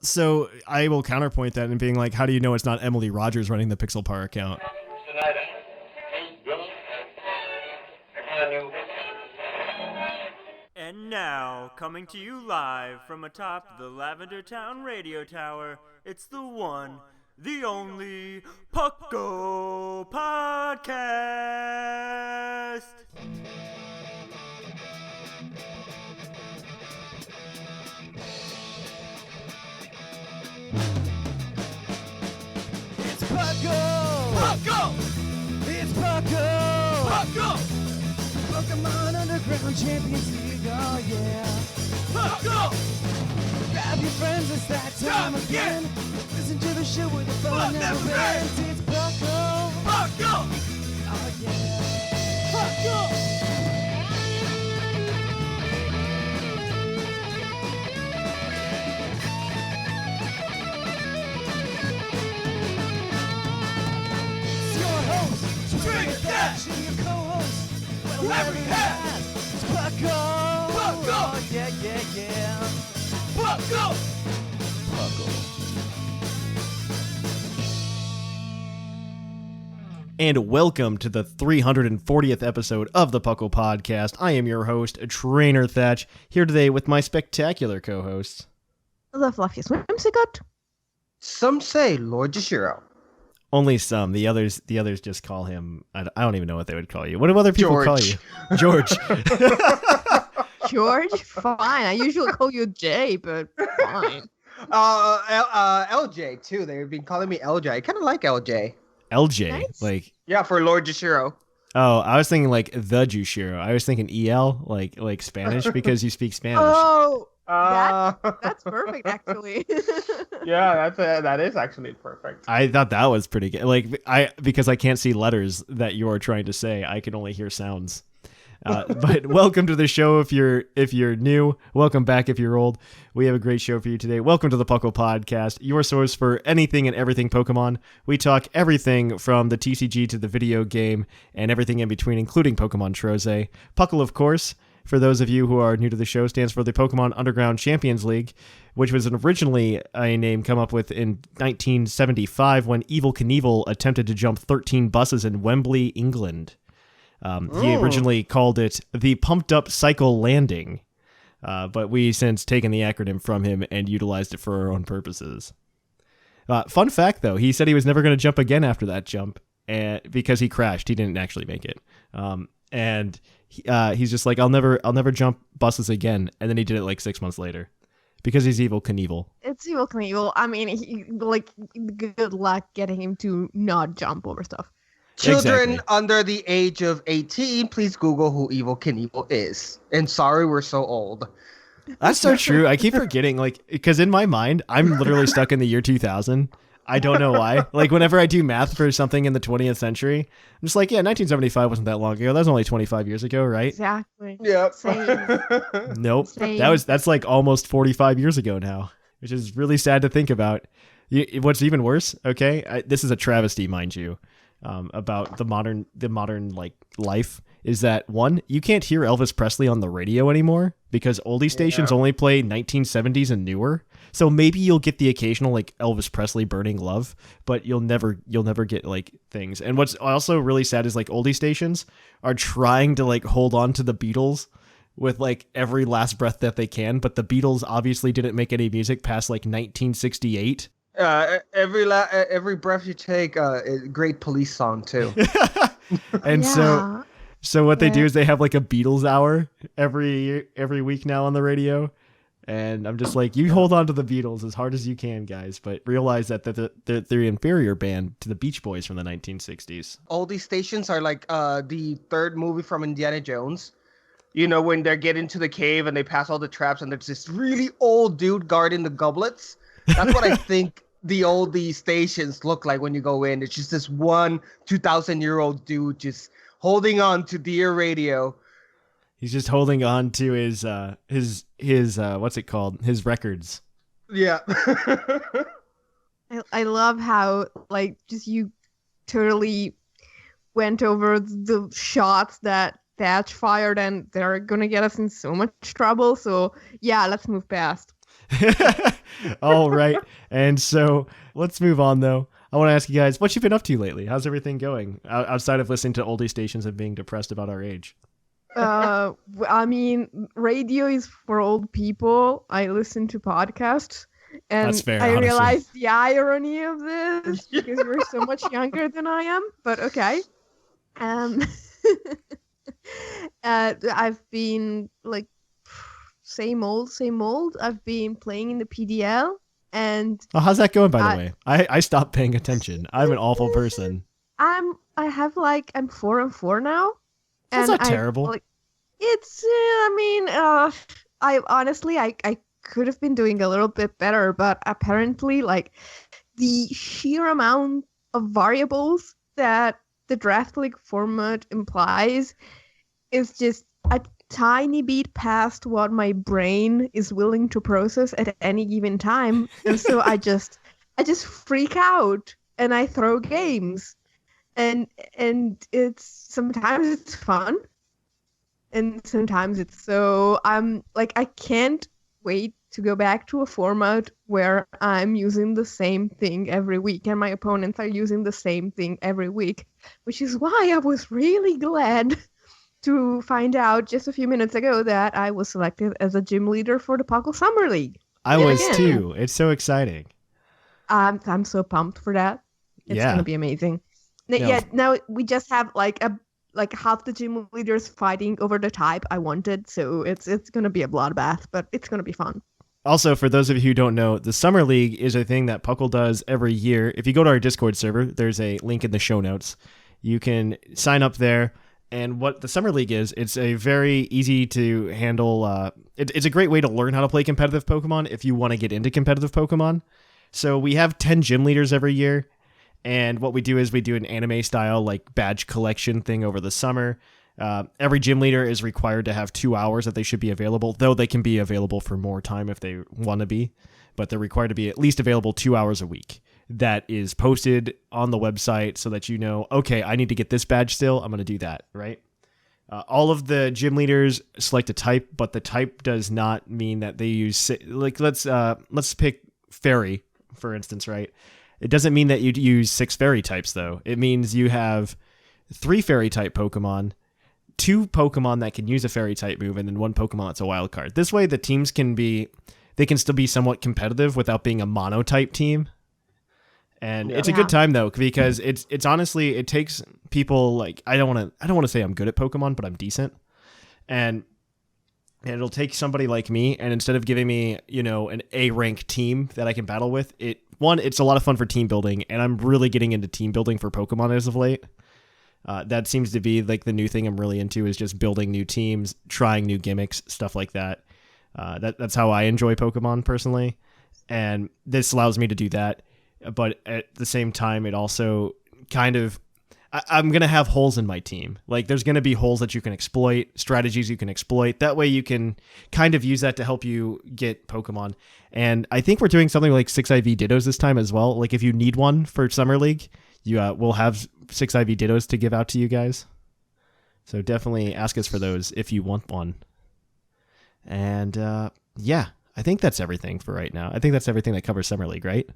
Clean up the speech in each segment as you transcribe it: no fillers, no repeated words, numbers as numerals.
So I will counterpoint that and being like, how do you know it's not Emily Rogers running the Pixel Par account? And now, coming to you live from atop the Lavender Town Radio Tower, it's the one, the only PUCL Podcast! It's PUCL! PUCL! It's PUCL! PUCL! Pokemon Underground Champions League, oh yeah! PUCL! Grab your friends, it's that time again! Listen to the show where the fun never ends! It's PUCL! PUCL! Oh yeah! PUCL! Thatch and your co-host, whoever you have, it's PUCL! PUCL! Oh, yeah, yeah, yeah! PUCL! PUCL. And welcome to the 340th episode of the PUCL Podcast. I am your host, Trainer Thatch, here today with my spectacular co-hosts. The Fluffiest Whimsicott. Some say Lord Jushiro. Only some. The others just call him. I don't even know what they would call you. What do other people George. call you? George. George? Fine. I usually call you Jay, but fine. LJ too. They've been calling me LJ. I kind of like LJ. LJ. Nice. Like. Yeah, for Lord Jushiro. Oh, I was thinking like the Jushiro. I was thinking EL, like Spanish, because you speak Spanish. Oh, that's perfect, actually. Yeah, that is actually perfect. I thought that was pretty good. Like because I can't see letters that you're trying to say, I can only hear sounds. But welcome to the show if you're new. Welcome back if you're old. We have a great show for you today. Welcome to the PUCL Podcast, your source for anything and everything Pokemon. We talk everything from the TCG to the video game and everything in between, including Pokemon Troze. PUCL, of course, for those of you who are new to the show, stands for the Pokemon Underground Champions League, which was originally a name come up with in 1975 when Evel Knievel attempted to jump 13 buses in Wembley, England. He originally called it the Pumped Up Cycle Landing, but we since taken the acronym from him and utilized it for our own purposes. Fun fact, though, he said he was never going to jump again after that jump because he crashed. He didn't actually make it. And he's just like, I'll never jump buses again. And then he did it like 6 months later because he's Evel Knievel. It's Evel Knievel. I mean, good luck getting him to not jump over stuff. Children Exactly. under the age of 18, please Google who Evel Knievel is. And sorry, we're so old. That's so true. I keep forgetting, like, because in my mind, I'm literally stuck in the year 2000. I don't know why. Like, whenever I do math for something in the 20th century, I'm just like, yeah, 1975 wasn't that long ago. That was only 25 years ago, right? Exactly. Yep. Same. Nope. Same. That's like almost 45 years ago now, which is really sad to think about. What's even worse, okay? This is a travesty, mind you, about the modern like life, is that one, you can't hear Elvis Presley on the radio anymore because oldie stations only play 1970s and newer. So maybe you'll get the occasional like Elvis Presley Burning Love, but you'll never get like things. And what's also really sad is like oldie stations are trying to like hold on to the Beatles with like every last breath that they can, but the Beatles obviously didn't make any music past like 1968. Every breath you take, great Police song too. And Yeah. so what they do is they have like a Beatles hour every week now on the radio. And I'm just like, you hold on to the Beatles as hard as you can, guys, but realize that they're the inferior band to the Beach Boys from the 1960s. All these stations are like the third movie from Indiana Jones. You know, when they get into the cave and they pass all the traps and there's this really old dude guarding the goblets. That's what I think the oldie stations look like when you go in. It's just this one 2,000-year-old dude just holding on to the radio. He's just holding on to his what's it called? His records. Yeah. I love how, like, just you totally went over the shots that Thatch fired, and they're gonna get us in so much trouble. So, yeah, let's move past. All right. And so let's move on, though. I want to ask you guys, what you been up to lately? How's everything going outside of listening to oldie stations and being depressed about our age? I mean, radio is for old people. I listen to podcasts. And That's fair, I honestly. realized the irony of this because you're so much younger than I am. But okay. I've been like same old. I've been playing in the PDL, and Oh, how's that going, by the way? I stopped paying attention. I'm an awful person. I'm 4-4 now. That's and not terrible. It's I honestly I could have been doing a little bit better, but apparently like the sheer amount of variables that the draft league format implies is just a tiny bit past what my brain is willing to process at any given time. And so I just freak out and I throw games. And sometimes it's fun. And sometimes it's so I can't wait to go back to a format where I'm using the same thing every week and my opponents are using the same thing every week, which is why I was really glad to find out just a few minutes ago that I was selected as a gym leader for the PUCL Summer League. I was too. It's so exciting. I'm so pumped for that. It's gonna be amazing. Yeah, now we just have like half the gym leaders fighting over the type I wanted, so it's gonna be a bloodbath, but it's gonna be fun. Also, for those of you who don't know, the Summer League is a thing that PUCL does every year. If you go to our Discord server, there's a link in the show notes. You can sign up there. And what the Summer League is, it's a very easy to handle. It's a great way to learn how to play competitive Pokemon if you want to get into competitive Pokemon. So we have 10 gym leaders every year. And what we do is we do an anime style like badge collection thing over the summer. Every gym leader is required to have 2 hours that they should be available, though they can be available for more time if they want to be. But they're required to be at least available 2 hours a week. That is posted on the website so that you know, okay, I need to get this badge still. I'm going to do that, right? All of the gym leaders select a type, but the type does not mean that they use, like, let's pick fairy, for instance, right? It doesn't mean that you'd use 6 fairy types, though. It means you have 3 fairy type Pokemon, 2 Pokemon that can use a fairy type move, and then 1 Pokemon that's a wild card. This way, the teams can still be somewhat competitive without being a monotype team. And it's a good time though, because it's honestly, it takes people like, I don't want to say I'm good at Pokemon, but I'm decent. And it'll take somebody like me, and instead of giving me, an A rank team that I can battle with, it's a lot of fun for team building, and I'm really getting into team building for Pokemon as of late. That seems to be like the new thing I'm really into, is just building new teams, trying new gimmicks, stuff like that. That's how I enjoy Pokemon personally. And this allows me to do that. But at the same time, it also kind of, I'm going to have holes in my team. Like, there's going to be holes that you can exploit, strategies you can exploit. That way you can kind of use that to help you get Pokemon. And I think we're doing something like 6 IV Dittos this time as well. Like, if you need one for Summer League, we'll have 6 IV Dittos to give out to you guys. So definitely ask us for those if you want one. And I think that's everything for right now. I think that's everything that covers Summer League, right?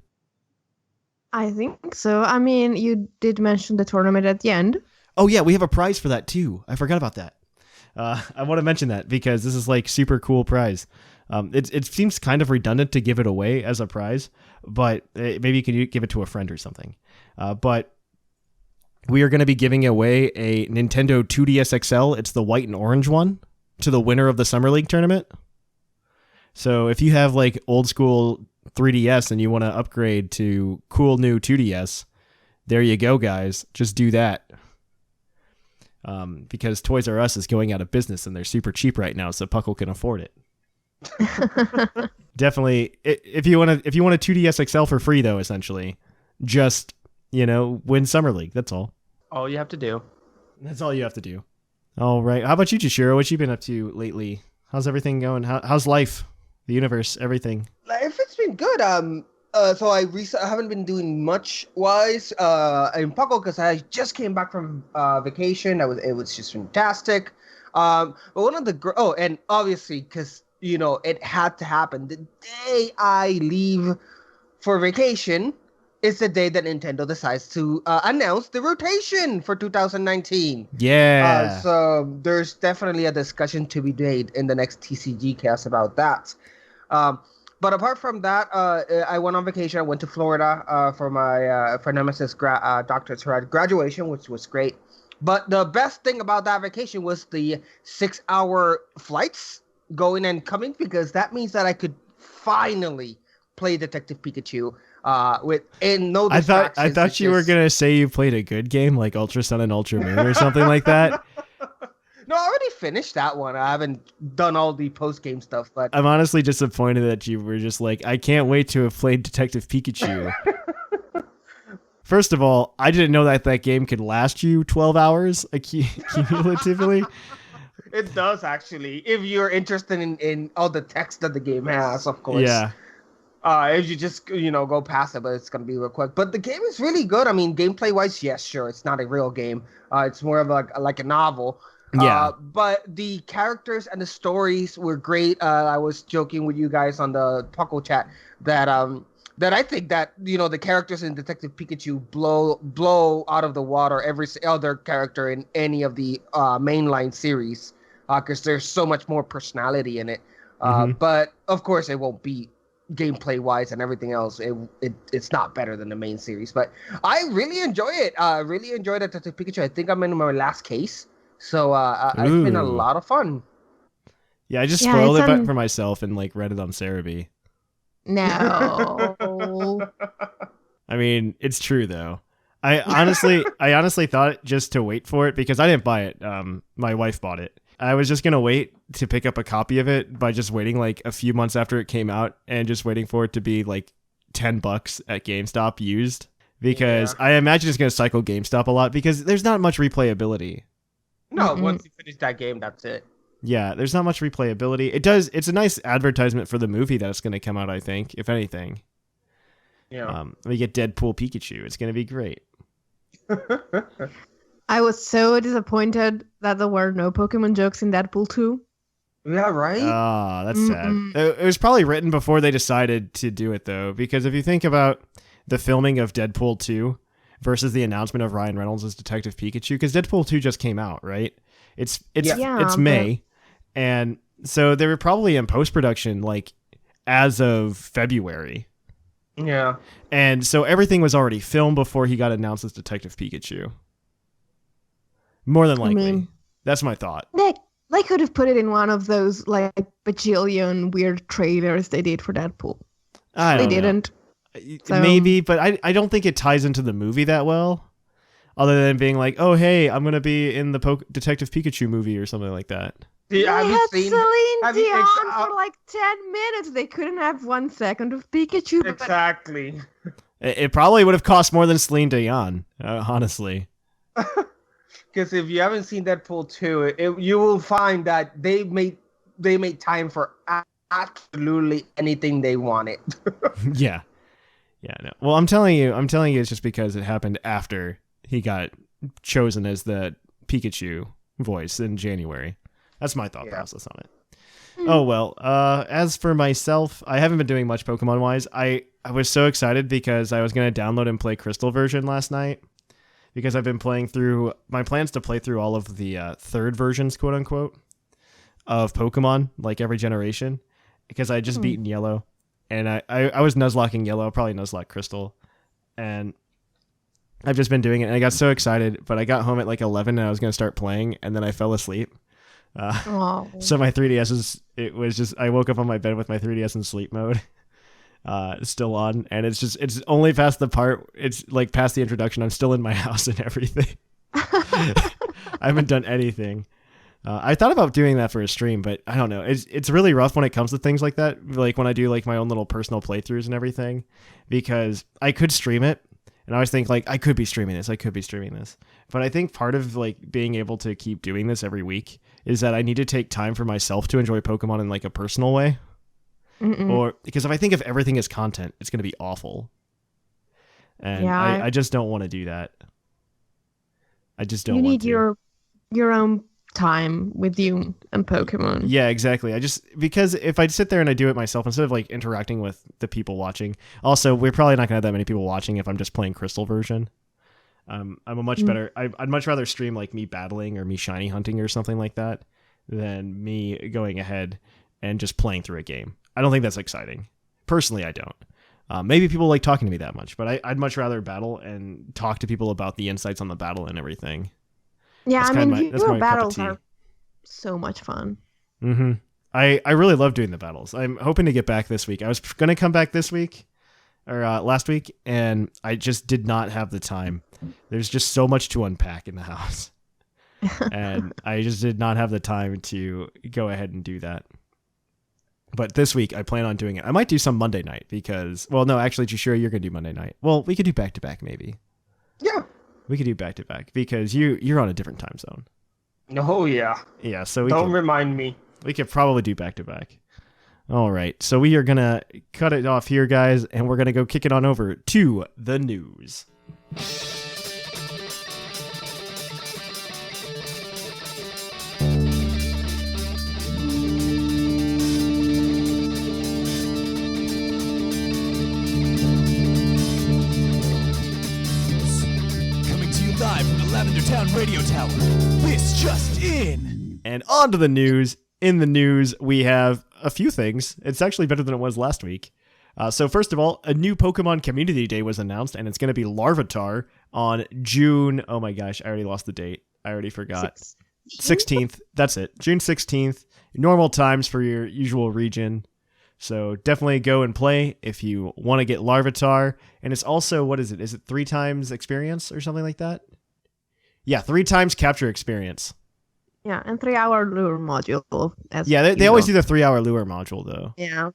I think so. I mean, you did mention the tournament at the end. Oh, yeah, we have a prize for that, too. I forgot about that. I want to mention that because this is like super cool prize. It seems kind of redundant to give it away as a prize, but maybe you can give it to a friend or something. But we are going to be giving away a Nintendo 2DS XL. It's the white and orange one, to the winner of the Summer League tournament. So if you have like old school 3DS and you want to upgrade to cool new 2DS, there you go, guys. Just do that. Because Toys R Us is going out of business and they're super cheap right now, so PUCL can afford it. Definitely, if you want a 2DS XL for free, though, essentially, just win Summer League. That's all. All you have to do. That's all you have to do. All right. How about you, Jushiro? What you been up to lately? How's everything going? How's life, the universe, everything? Life, it's been good. So I haven't been doing much wise in PUCL because I just came back from vacation. It was just fantastic. But one of the and obviously because it had to happen. The day I leave for vacation is the day that Nintendo decides to announce the rotation for 2019. Yeah. So there's definitely a discussion to be made in the next TCG cast about that. But apart from that, I went on vacation. I went to Florida for my for Nemesis doctorate graduation, which was great. But the best thing about that vacation was the 6-hour flights going and coming, because that means that I could finally play Detective Pikachu in no distractions. I thought you were gonna say you played a good game like Ultra Sun and Ultra Moon or something like that. No, I already finished that one. I haven't done all the post-game stuff, but I'm honestly disappointed that you were just like, I can't wait to have played Detective Pikachu. First of all, I didn't know that game could last you 12 hours cumulatively. It does, actually, if you're interested in all the text that the game has, of course. Yeah. If you just, go past it, but it's going to be real quick. But the game is really good. I mean, gameplay-wise, yes, sure, it's not a real game. It's more of like a novel. Yeah. But the characters and the stories were great. I was joking with you guys on the PUCL chat that I think that, the characters in Detective Pikachu blow out of the water every other character in any of the mainline series, because there's so much more personality in it. But of course, it won't be gameplay wise and everything else. It's not better than the main series, but I really enjoy it. Really enjoyed Detective Pikachu. I think I'm in my last case. So it's been a lot of fun. Yeah, I just spoiled it for myself and read it on Cerebi. No. I mean, it's true though. I honestly thought just to wait for it, because I didn't buy it. My wife bought it. I was just gonna wait to pick up a copy of it by just waiting a few months after it came out and just waiting for it to be $10 at GameStop used, because I imagine it's gonna cycle GameStop a lot because there's not much replayability. No, once you finish that game, that's it. Yeah, there's not much replayability. It's a nice advertisement for the movie that's going to come out, I think, if anything. Yeah. We get Deadpool Pikachu. It's going to be great. I was so disappointed that there were no Pokemon jokes in Deadpool 2. Yeah, right? Ah, that's sad. It was probably written before they decided to do it, though, because if you think about the filming of Deadpool 2 versus the announcement of Ryan Reynolds as Detective Pikachu, because Deadpool 2 just came out, right? It's May, and so they were probably in post-production as of February. Yeah. And so everything was already filmed before he got announced as Detective Pikachu. More than likely. That's my thought. They could have put it in one of those bajillion weird trailers they did for Deadpool. They didn't. So. Maybe, but I don't think it ties into the movie that well. Other than being oh, hey, I'm going to be in the Detective Pikachu movie or something like that. They had Celine Dion for 10 minutes. They couldn't have 1 second of Pikachu. Exactly. It probably would have cost more than Celine Dion, honestly. Because if you haven't seen Deadpool 2, you will find that they made time for absolutely anything they wanted. Yeah. Yeah, no. Well, I'm telling you, it's just because it happened after he got chosen as the Pikachu voice in January. That's my thought process on it. Oh, well, as for myself, I haven't been doing much Pokemon-wise. I was so excited because I was going to download and play Crystal version last night, because I've been playing through, my plans to play through all of the third versions, quote-unquote, of Pokemon, every generation, because I had just beaten Yellow. And I was Nuzlocking Yellow. I'll probably Nuzlocke Crystal. And I've just been doing it. And I got so excited. But I got home at 11 and I was going to start playing. And then I fell asleep. So my 3DS I woke up on my bed with my 3DS in sleep mode. Still on. And it's only past the part. It's past the introduction. I'm still in my house and everything. I haven't done anything. I thought about doing that for a stream, but I don't know. It's really rough when it comes to things like that. When I do my own little personal playthroughs and everything, because I could stream it, and I always think I could be streaming this. But I think part of being able to keep doing this every week is that I need to take time for myself to enjoy Pokemon in a personal way. Or because if I think of everything as content, it's going to be awful. And I just don't want to do that. I just don't. You need your own time with you and Pokemon. Yeah, exactly. Because if I sit there and I do it myself instead of like interacting with the people watching. Also, we're probably not gonna have that many people watching if I'm just playing Crystal version. I'm a much better. I'd much rather stream like me battling or me shiny hunting or something like that than me going ahead and just playing through a game. I don't think that's exciting. Personally, I don't. Maybe people like talking to me that much, but I'd much rather battle and talk to people about the insights on the battle and everything. Yeah, That's I mean, that's your my cup of battles tea. are so much fun. Mm-hmm. I really love doing the battles. I'm hoping to get back this week. I was going to come back this week or last week, and I just did not have the time. There's just so much to unpack in the house. And I just did not have the time to go ahead and do that. But this week, I plan on doing it. I might do some Monday night because, well, no, actually, Jushiro, you're going to do Monday night. Well, we could do back-to-back maybe. Yeah. We could do back-to-back because you're on a different time zone. Oh, yeah. Yeah, so Don't remind me. we could probably do back-to-back. All right, so we are going to cut it off here, guys, and we're going to go kick it on over to the news. Coming to you live from the Lavender Town Radio Tower. This just in. And on to the news. In the news, we have a few things. It's actually better than it was last week. So first of all, a new Pokemon Community Day was announced, and it's going to be Larvitar on June... Oh my gosh, I already lost the date. I already forgot. 16th. That's it. June 16th. Normal times for your usual region. So definitely go and play if you want to get Larvitar. And it's also, what is it? Is it 3 times experience or something like that? Yeah, 3 times capture experience. Yeah, and 3-hour lure module. Yeah, they always do the 3-hour lure module, though. Yeah.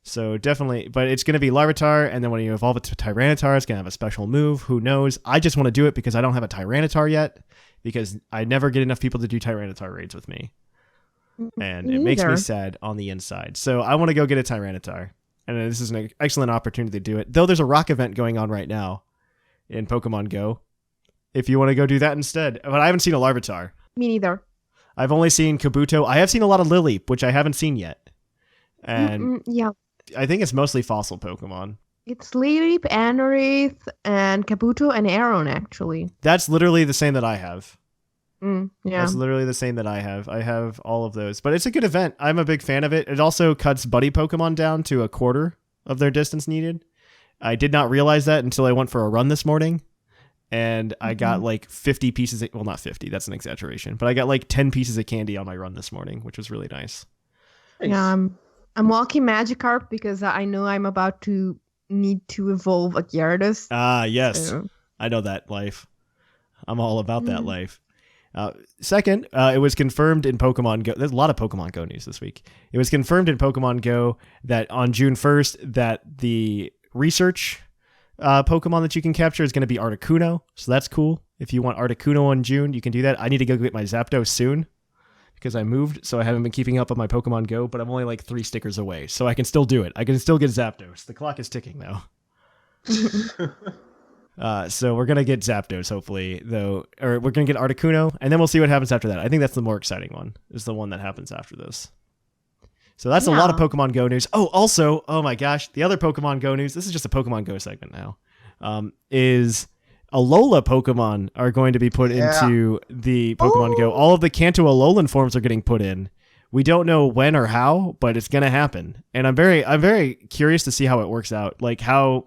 So definitely, but it's going to be Larvitar, and then when you evolve it to Tyranitar, it's going to have a special move. Who knows? I just want to do it because I don't have a Tyranitar yet, because I never get enough people to do Tyranitar raids with me. And it makes me sad on the inside. So I want to go get a Tyranitar. And this is an excellent opportunity to do it. Though there's a rock event going on right now in Pokemon Go. If you want to go do that instead. But I haven't seen a Larvitar. Me neither. I've only seen Kabuto. I have seen a lot of Lilip, which I haven't seen yet. And Yeah. I think it's mostly fossil Pokemon. It's Lilip, Anorith, and Kabuto, and Aron, actually. That's literally the same that I have. Yeah. That's literally the same that I have. I have all of those. But it's a good event. I'm a big fan of it. It also cuts buddy Pokemon down to a quarter of their distance needed. I did not realize that until I went for a run this morning. And I got like 50 pieces. Well, not 50. That's an exaggeration. But I got like 10 pieces of candy on my run this morning, which was really nice. Yeah, I'm walking Magikarp because I know I'm about to need to evolve a Gyarados. Ah, yes. So. I know that life. I'm all about that life. Second, it was confirmed in Pokemon Go. There's a lot of Pokemon Go news this week. It was confirmed in Pokemon Go that on June 1st that the research Pokemon that you can capture is going to be Articuno. So that's cool. If you want Articuno in June, you can do that. I need to go get my Zapdos soon because I moved, so I haven't been keeping up on my Pokemon Go, but I'm only like 3 stickers away, so I can still do it. I can still get Zapdos. The clock is ticking now. So we're going to get Zapdos, hopefully, though, or we're going to get Articuno, and then we'll see what happens after that. I think that's the more exciting one, is the one that happens after this. So that's a lot of Pokemon Go news. Oh, also, oh my gosh, the other Pokemon Go news, this is just a Pokemon Go segment now, is Alola Pokemon are going to be put into the Pokemon Go. All of the Kanto Alolan forms are getting put in. We don't know when or how, but it's going to happen. And I'm very curious to see how it works out. Like how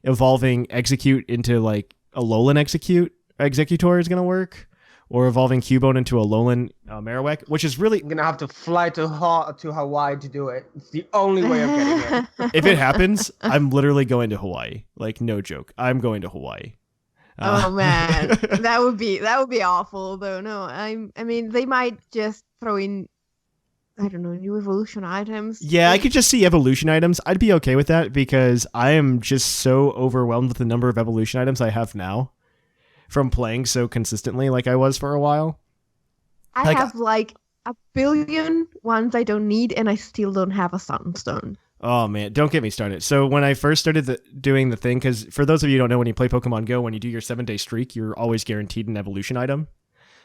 evolving Execute into like Alolan Executor is going to work. Or evolving Cubone into Alolan Marowak, which is really... I'm going to have to fly to Hawaii to do it. It's the only way I'm getting it. If it happens, I'm literally going to Hawaii. Like, no joke. I'm going to Hawaii. Oh man, that would be awful though. No, I mean they might just throw in, I don't know, new evolution items. Yeah, I could just see evolution items. I'd be okay with that because I am just so overwhelmed with the number of evolution items I have now from playing so consistently like I was for a while. I have like 1 billion ones I don't need, and I still don't have a Sunstone. Oh man, don't get me started. So when I first started doing the thing, because for those of you who don't know, when you play Pokemon Go, when you do your 7-day streak, you're always guaranteed an evolution item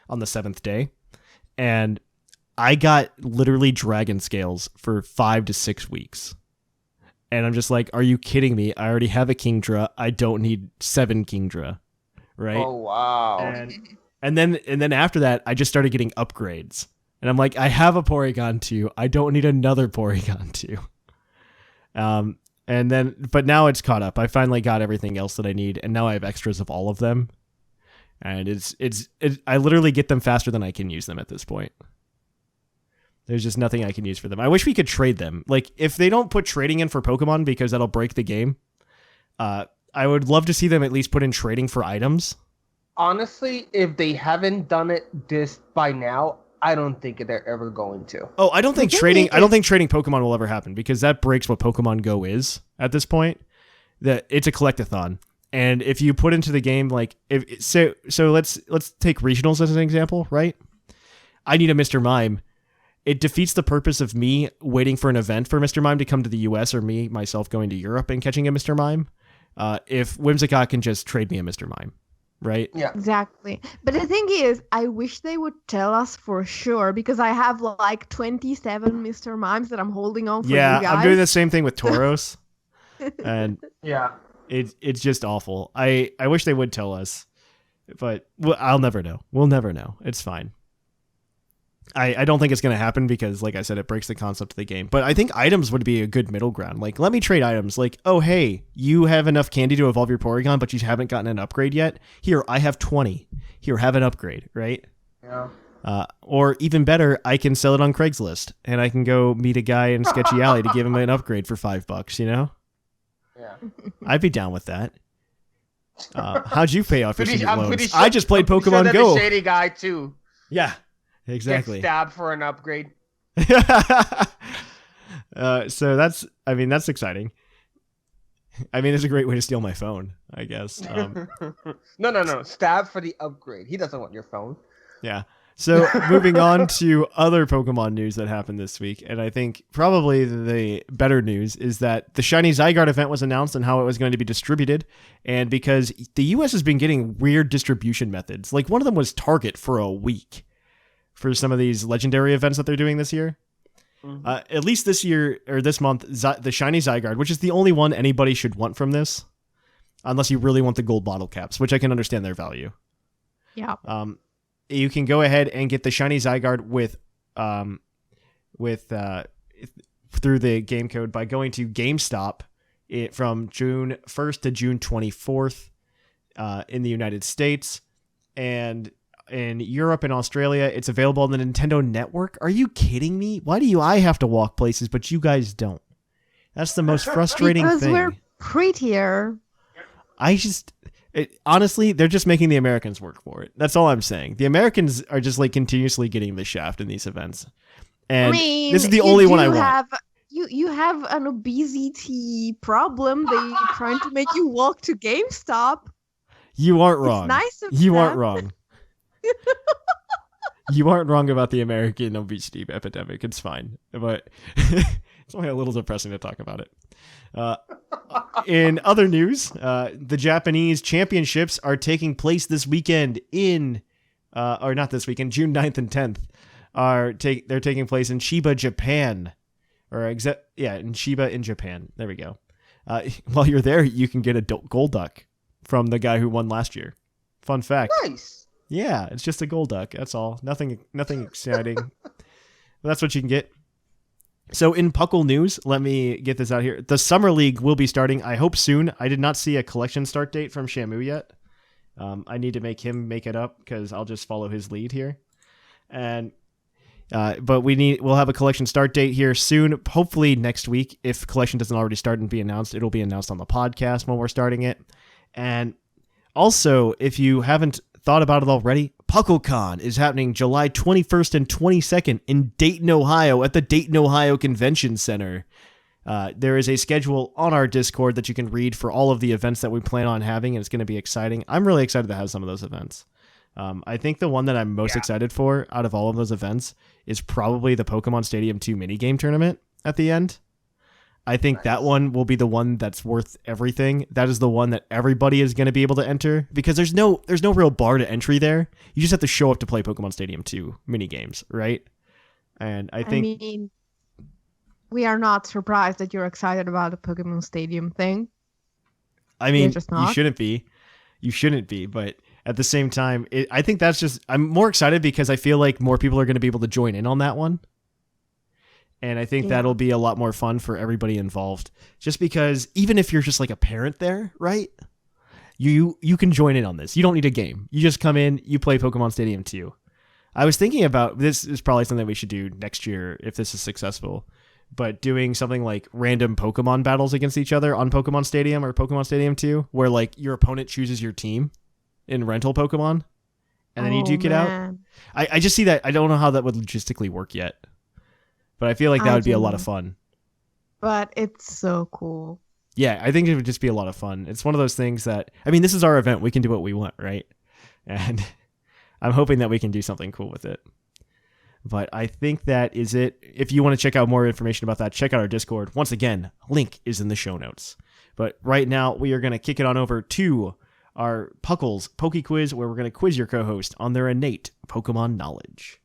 on the 7th day. and I got literally dragon scales for 5 to 6 weeks. And I'm just like, are you kidding me? I already have a Kingdra. I don't need 7 Kingdra, right? Oh wow! And then after that, I just started getting upgrades. And I'm like, I have a Porygon 2. I don't need another Porygon 2. But now it's caught up. I finally got everything else that I need, and now I have extras of all of them. And I literally get them faster than I can use them at this point. There's just nothing I can use for them. I wish we could trade them. Like, if they don't put trading in for Pokemon because that'll break the game, I would love to see them at least put in trading for items. Honestly, if they haven't done it this by now, I don't think they're ever going to. Oh, I don't think trading Pokemon will ever happen because that breaks what Pokemon Go is at this point. That it's a collectathon. And if you put into the game like so let's take regionals as an example, right? I need a Mr. Mime. It defeats the purpose of me waiting for an event for Mr. Mime to come to the US or me myself going to Europe and catching a Mr. Mime. If Whimsicott can just trade me a Mr. Mime, right? Yeah. Exactly. But the thing is, I wish they would tell us for sure because I have like 27 Mr. Mimes that I'm holding on for you guys. I'm doing the same thing with Tauros. And Yeah. it's just awful. I wish they would tell us, but I'll never know. We'll never know. It's fine. I don't think it's going to happen because, like I said, it breaks the concept of the game. But I think items would be a good middle ground. Like, let me trade items. Like, oh, hey, you have enough candy to evolve your Porygon, but you haven't gotten an upgrade yet. Here, I have 20. Here, have an upgrade, right? Yeah. Or even better, I can sell it on Craigslist, and I can go meet a guy in Sketchy Alley to give him an upgrade for $5, you know? Yeah. I'd be down with that. How'd you pay off your student loans? Sure, I just played I'm Pokemon sure Go. The shady guy, too. Yeah, exactly. Get stabbed for an upgrade. So that's exciting. I mean, it's a great way to steal my phone, I guess. No. Stab for the upgrade. He doesn't want your phone. Yeah. So moving on to other Pokemon news that happened this week, and I think probably the better news is that the Shiny Zygarde event was announced and how it was going to be distributed, and because the US has been getting weird distribution methods, like one of them was Target for a week for some of these legendary events that they're doing this year. Mm-hmm. At least this year, or this month, the Shiny Zygarde, which is the only one anybody should want from this, unless you really want the gold bottle caps, which I can understand their value. Yeah. You can go ahead and get the Shiny Zygarde through the game code by going to GameStop from June 1st to June 24th in the United States, and in Europe and Australia, it's available on the Nintendo Network. Are you kidding me? Why do I have to walk places, but you guys don't? That's the most frustrating thing. Because we're prettier. Honestly, they're just making the Americans work for it. That's all I'm saying. The Americans are just like continuously getting the shaft in these events. And this is the only one I want. You have an obesity problem. They're trying to make you walk to GameStop. You aren't wrong. It's nice of you them. aren't wrong. You aren't wrong about the American obesity epidemic. It's fine. But it's only a little depressing to talk about it. In other news, the Japanese championships are taking place this weekend or not this weekend, June 9th and 10th. They're taking place in Chiba, Japan. In Chiba in Japan. There we go. While you're there, you can get a gold duck from the guy who won last year. Fun fact. Nice. Yeah, it's just a gold duck. That's all. Nothing exciting. But that's what you can get. So in PUCL news, let me get this out here. The Summer League will be starting, I hope soon. I did not see a collection start date from Shamu yet. I need to make him make it up because I'll just follow his lead here. And but we'll have a collection start date here soon, hopefully next week. If collection doesn't already start and be announced, it'll be announced on the podcast when we're starting it. And also, if you haven't thought about it already, PUCLCon is happening July 21st and 22nd in Dayton, Ohio at the Dayton, Ohio Convention Center. There is a schedule on our Discord that you can read for all of the events that we plan on having, and it's going to be exciting. I'm really excited to have some of those events. I think the one that I'm most excited for out of all of those events is probably the Pokemon Stadium 2 minigame tournament at the end. I think that one will be the one that's worth everything. That is the one that everybody is going to be able to enter because there's no real bar to entry there. You just have to show up to play Pokemon Stadium 2 mini games, right? And I think we are not surprised that you're excited about the Pokemon Stadium thing. I mean, you shouldn't be. You shouldn't be, but at the same time, I think that's just... I'm more excited because I feel like more people are going to be able to join in on that one. And I think that'll be a lot more fun for everybody involved. Just because even if you're just like a parent there, right? You can join in on this. You don't need a game. You just come in, you play Pokemon Stadium 2. I was thinking about... This is probably something we should do next year if this is successful. But doing something like random Pokemon battles against each other on Pokemon Stadium or Pokemon Stadium 2, where like your opponent chooses your team in rental Pokemon, and then you duke it out. I just see that. I don't know how that would logistically work yet, but I feel like that would be a lot of fun. But it's so cool. Yeah, I think it would just be a lot of fun. It's one of those things that, I mean, this is our event. We can do what we want, right? And I'm hoping that we can do something cool with it. But I think that is it. If you want to check out more information about that, check out our Discord. Once again, link is in the show notes. But right now, we are going to kick it on over to our Puckle's Poke Quiz, where we're going to quiz your co-host on their innate Pokemon knowledge.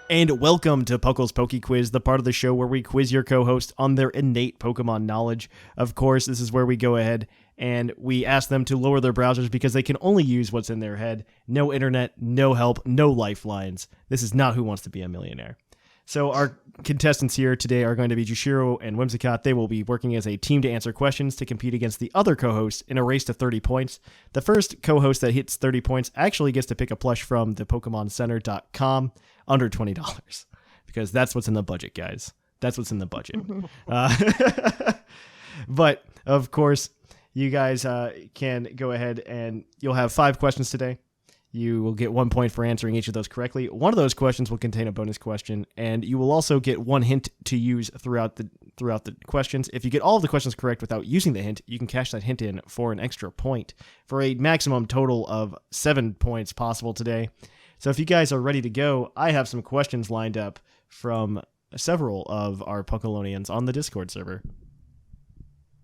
And welcome to Puckle's Poke Quiz, the part of the show where we quiz your co-host on their innate Pokemon knowledge. Of course, this is where we go ahead and we ask them to lower their browsers because they can only use what's in their head. No internet, no help, no lifelines. This is not Who Wants to Be a Millionaire. So our contestants here today are going to be Jushiro and Whimsicott. They will be working as a team to answer questions to compete against the other co-hosts in a race to 30 points. The first co-host that hits 30 points actually gets to pick a plush from the PokemonCenter.com under $20 because that's what's in the budget, guys. That's what's in the budget. But of course, you guys can go ahead and you'll have 5 questions today. You will get 1 point for answering each of those correctly. One of those questions will contain a bonus question, and you will also get 1 hint to use throughout the questions. If you get all of the questions correct without using the hint, you can cash that hint in for an extra point, for a maximum total of 7 points possible today. So if you guys are ready to go, I have some questions lined up from several of our Puckalonians on the Discord server.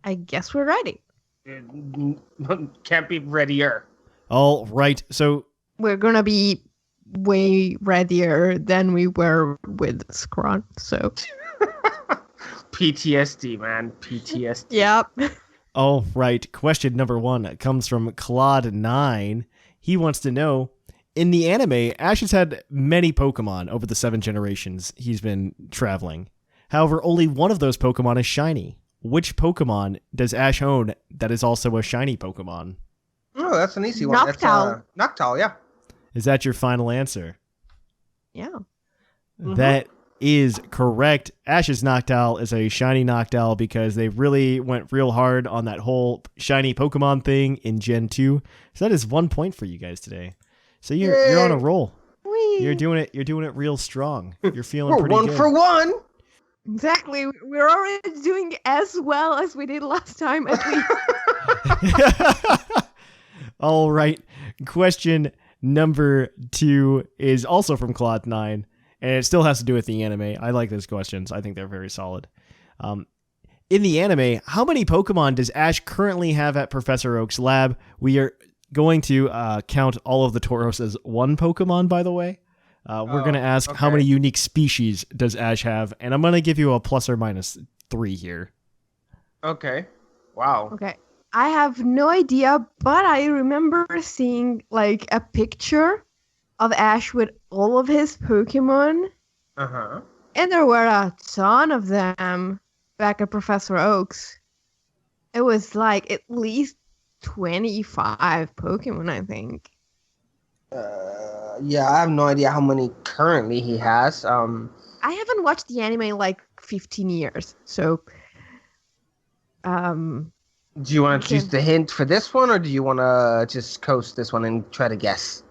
I guess we're ready. Can't be readier. All right, so... We're going to be way readier than we were with Scron, so... PTSD, man. PTSD. Yep. All right, question number 1 comes from Claude9. He wants to know, in the anime, Ash has had many Pokemon over the 7 generations he's been traveling. However, only one of those Pokemon is shiny. Which Pokemon does Ash own that is also a shiny Pokemon? Oh, that's an easy one. Noctowl. That's Noctowl, yeah. Is that your final answer? Yeah. Mm-hmm. That is correct. Ash's Noctowl is a shiny Noctowl because they really went real hard on that whole shiny Pokemon thing in Gen 2. So that is 1 point for you guys today. So you're on a roll. Whee! You're doing it real strong. You're feeling We're pretty 1 good. for 1. Exactly. We're already doing as well as we did last time. At least. All right. Question number 2 is also from Claude9, and it still has to do with the anime. I like those questions. I think they're very solid. In the anime, how many Pokemon does Ash currently have at Professor Oak's lab? We are going to count all of the Tauros as 1 Pokemon, by the way. We're going to ask how many unique species does Ash have, and I'm going to give you a plus or minus 3 here. Okay. Wow. Okay. I have no idea, but I remember seeing like a picture of Ash with all of his Pokemon. Uh-huh. And there were a ton of them back at Professor Oak's. It was like at least 25 Pokemon, I think. Yeah, I have no idea how many currently he has. I haven't watched the anime in like 15 years, so... Do you want to choose the hint for this one, or do you want to just coast this one and try to guess?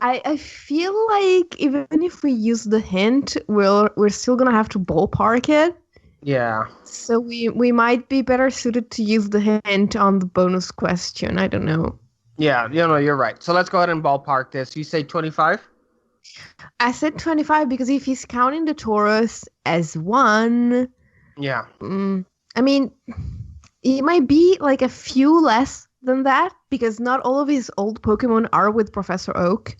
I feel like even if we use the hint, we're still gonna have to ballpark it. Yeah. So we might be better suited to use the hint on the bonus question. I don't know. Yeah, you're right. So let's go ahead and ballpark this. You say 25? I said 25 because if he's counting the Taurus as one, Yeah. I mean, it might be like a few less than that because not all of his old Pokemon are with Professor Oak.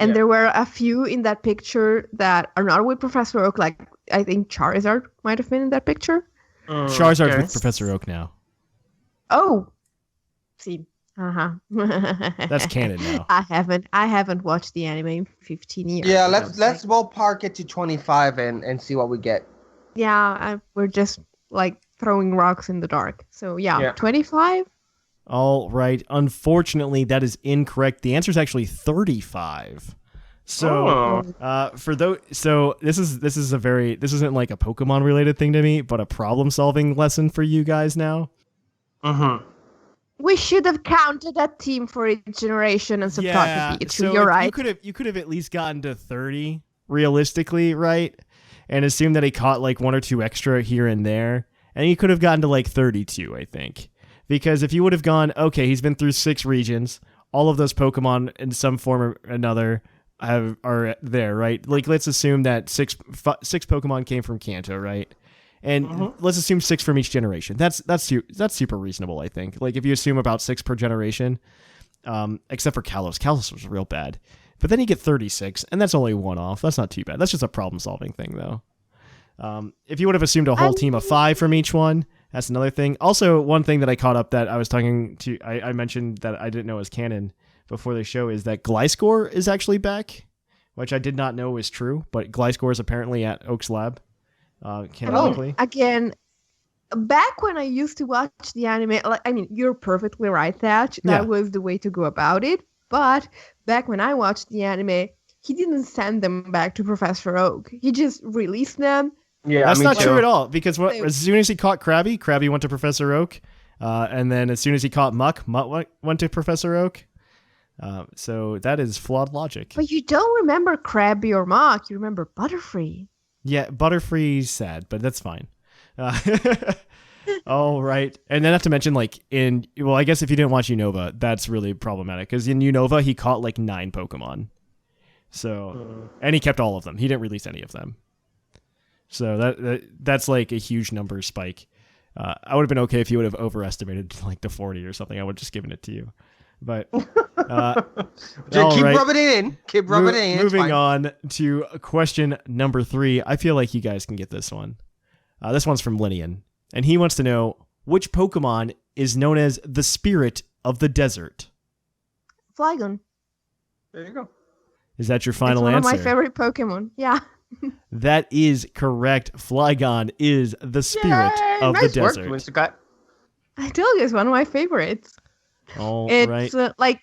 And there were a few in that picture that are not with Professor Oak. Like, I think Charizard might have been in that picture. Charizard's with Professor Oak now. Oh. See. Uh-huh. That's canon now. I haven't watched the anime in 15 years. Yeah, let's ballpark it to 25 and see what we get. Yeah, we're just like throwing rocks in the dark. So yeah. 25? All right. Unfortunately, that is incorrect. The answer is actually 35. So, this isn't like a Pokemon related thing to me, but a problem solving lesson for you guys now. We should have counted that team for each generation and subtracted the Pikachu. You're right. You could have at least gotten to 30 realistically, right? And assumed that he caught like one or two extra here and there, and you could have gotten to like 32, I think. Because if you would have gone, okay, he's been through 6 regions, all of those Pokemon in some form or another are there, right? Like, let's assume that six Pokemon came from Kanto, right? And let's assume 6 from each generation. That's super reasonable, I think. Like, if you assume about 6 per generation, except for Kalos. Kalos was real bad. But then you get 36, and that's only one off. That's not too bad. That's just a problem-solving thing, though. If you would have assumed a whole team of 5 from each one, that's another thing. Also, one thing that I caught up that I was talking to, I mentioned that I didn't know was canon before the show is that Gliscor is actually back, which I did not know was true, but Gliscor is apparently at Oak's lab, canonically. Again, back when I used to watch the anime, you're perfectly right, Thatch. That was the way to go about it. But back when I watched the anime, he didn't send them back to Professor Oak. He just released them. Yeah, that's not true at all. Because as soon as he caught Krabby went to Professor Oak, and then as soon as he caught Muck went to Professor Oak. So that is flawed logic. But you don't remember Krabby or Muck. You remember Butterfree. Yeah, Butterfree's sad, but that's fine. All right. And then not to mention, I guess if you didn't watch Unova, that's really problematic. Because in Unova, he caught 9 Pokemon. So, and he kept all of them. He didn't release any of them. So that's like a huge number spike. I would have been okay if you would have overestimated to 40 or something. I would have just given it to you. But keep rubbing it in. Keep rubbing it in. Moving on to question number 3. I feel like you guys can get this one. This one's from Linian, and he wants to know which Pokemon is known as the Spirit of the Desert. Flygon. There you go. Is that your final answer? It's one of my favorite Pokemon. Yeah. That is correct. Flygon is the spirit of the desert. Whimsicott. I told you it's one of my favorites. Right.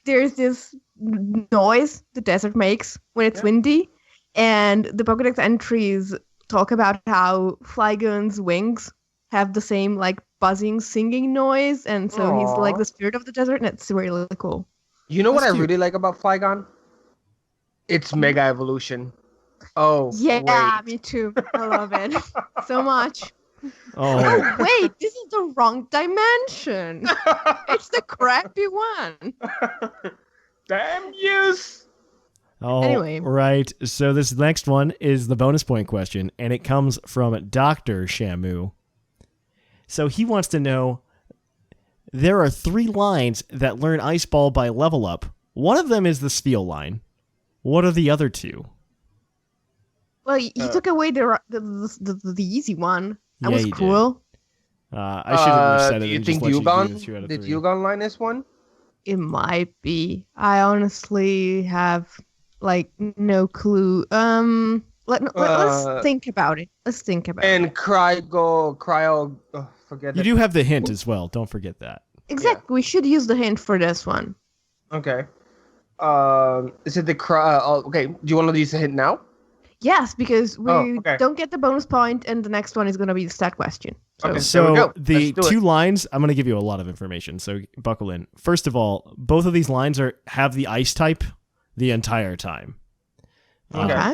There's this noise the desert makes when it's windy, and the Pokédex entries talk about how Flygon's wings have the same buzzing, singing noise, and so he's like the spirit of the desert, and it's really cool. You know what I really like about Flygon? It's Mega Evolution. Oh, yeah, wait. Me too. I love it so much. Oh, wait, this is the wrong dimension. It's the crappy one. Damn yous. Oh, anyway. Right. So this next one is the bonus point question, and it comes from Dr. Shamu. So he wants to know, there are 3 lines that learn Ice Ball by level up. One of them is the Spheal line. What are the other 2? Well, he took away the easy one. That was cool. I should have said it. Do you think Dewgong? The Dewgong line is one? It might be. I honestly have no clue. Let's think about it. And Cryo. Forget. You do have the hint as well. Don't forget that. Exactly. Yeah. We should use the hint for this one. Okay. Is it the Cryo? Okay. Do you want to use the hint now? Yes, because we don't get the bonus point, and the next one is going to be the stat question. So the 2 lines, I'm going to give you a lot of information, so buckle in. First of all, both of these lines have the ice type, the entire time. Okay.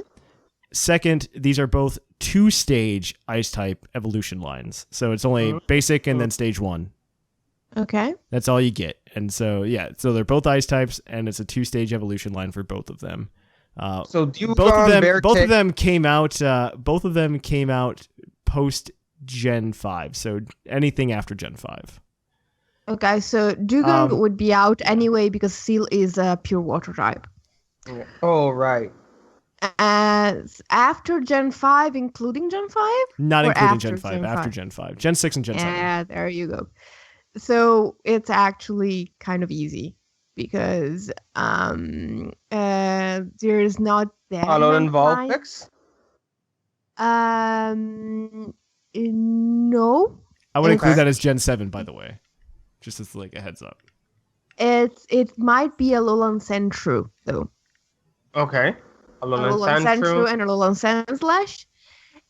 Second, these are both 2-stage ice type evolution lines. So it's only basic and then stage 1. Okay. That's all you get. And so, so they're both ice types, and it's a 2-stage evolution line for both of them. So Dugong, both of them came out. Both of them came out post Gen 5. So anything after Gen 5. Okay, so Dugong would be out anyway because Seal is a pure water type. Oh, right. After Gen 5, including Gen 5? Not including Gen 5, after Gen 5. Gen 6 and Gen 7. Yeah, there you go. So it's actually kind of easy because there is not that Alolan many Vulpix? No. I would include that as Gen 7, by the way. Just as like a heads up. It might be a Alolan Sandshrew, though. Okay. Alolan Sandshrew and Alolan Sandslash.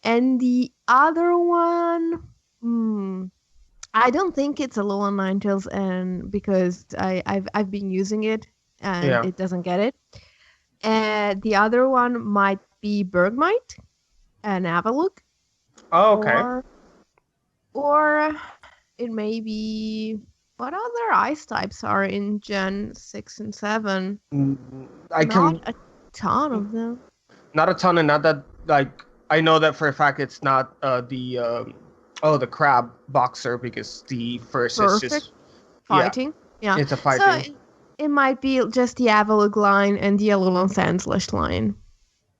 And the other one, I don't think it's Alolan Ninetales, and because I've been using it and it doesn't get it. And the other one might be Bergmite and Avalugg. Oh, okay. Or it may be, what other ice types are in Gen 6 and 7? Not a ton of them. Not a ton, and not that, like, I know that for a fact it's not the crab boxer, because the first is just fighting. Yeah. It's a fighting. So it might be just the Avalugg line and the Alolan Sandslash line.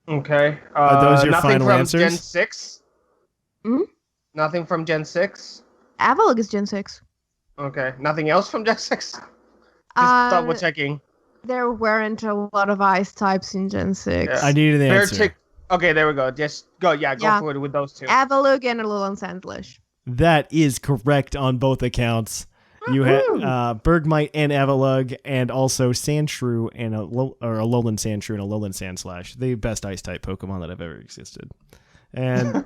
Okay. Are those your nothing final from answers? Gen 6? Nothing from Gen 6? Avalugg is Gen 6. Okay. Nothing else from Gen 6? Just double checking. There weren't a lot of ice types in Gen 6. Yeah. I needed an answer. Okay, there we go. Just go. Yeah, go for it with those two. Avalugg and Alolan Sandslash. That is correct on both accounts. You had Bergmite and Avalugg, and also Sandshrew and Alolan Sandshrew and Alolan Sandslash, the best ice type Pokemon that have ever existed. And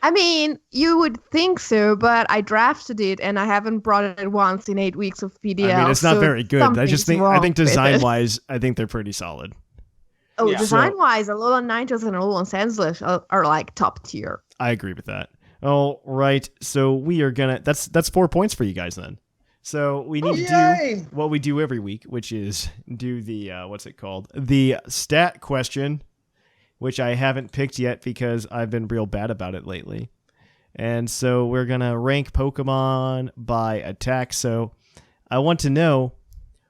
I mean, you would think so, but I drafted it and I haven't brought it once in 8 weeks of PDL. I mean, it's not very good. I think design wise, I think they're pretty solid. Oh, design wise, Alolan Ninetales and Alolan Sandslash are like top tier. I agree with that. All right, so we are gonna. That's 4 points for you guys then. So we need to do what we do every week, which is do the what's it called? The stat question, which I haven't picked yet because I've been real bad about it lately. And so we're gonna rank Pokemon by attack. So I want to know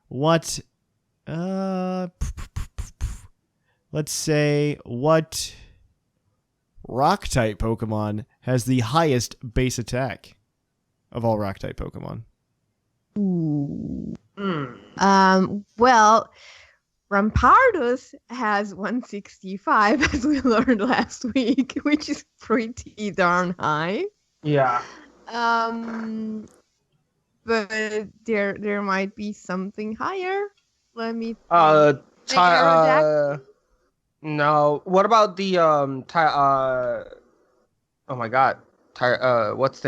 what let's say what rock type Pokemon has the highest base attack of all rock type Pokemon. Ooh. Well, Rampardos has 165, as we learned last week, which is pretty darn high. Yeah. But there might be something higher. Let me no. What about the oh my god. What's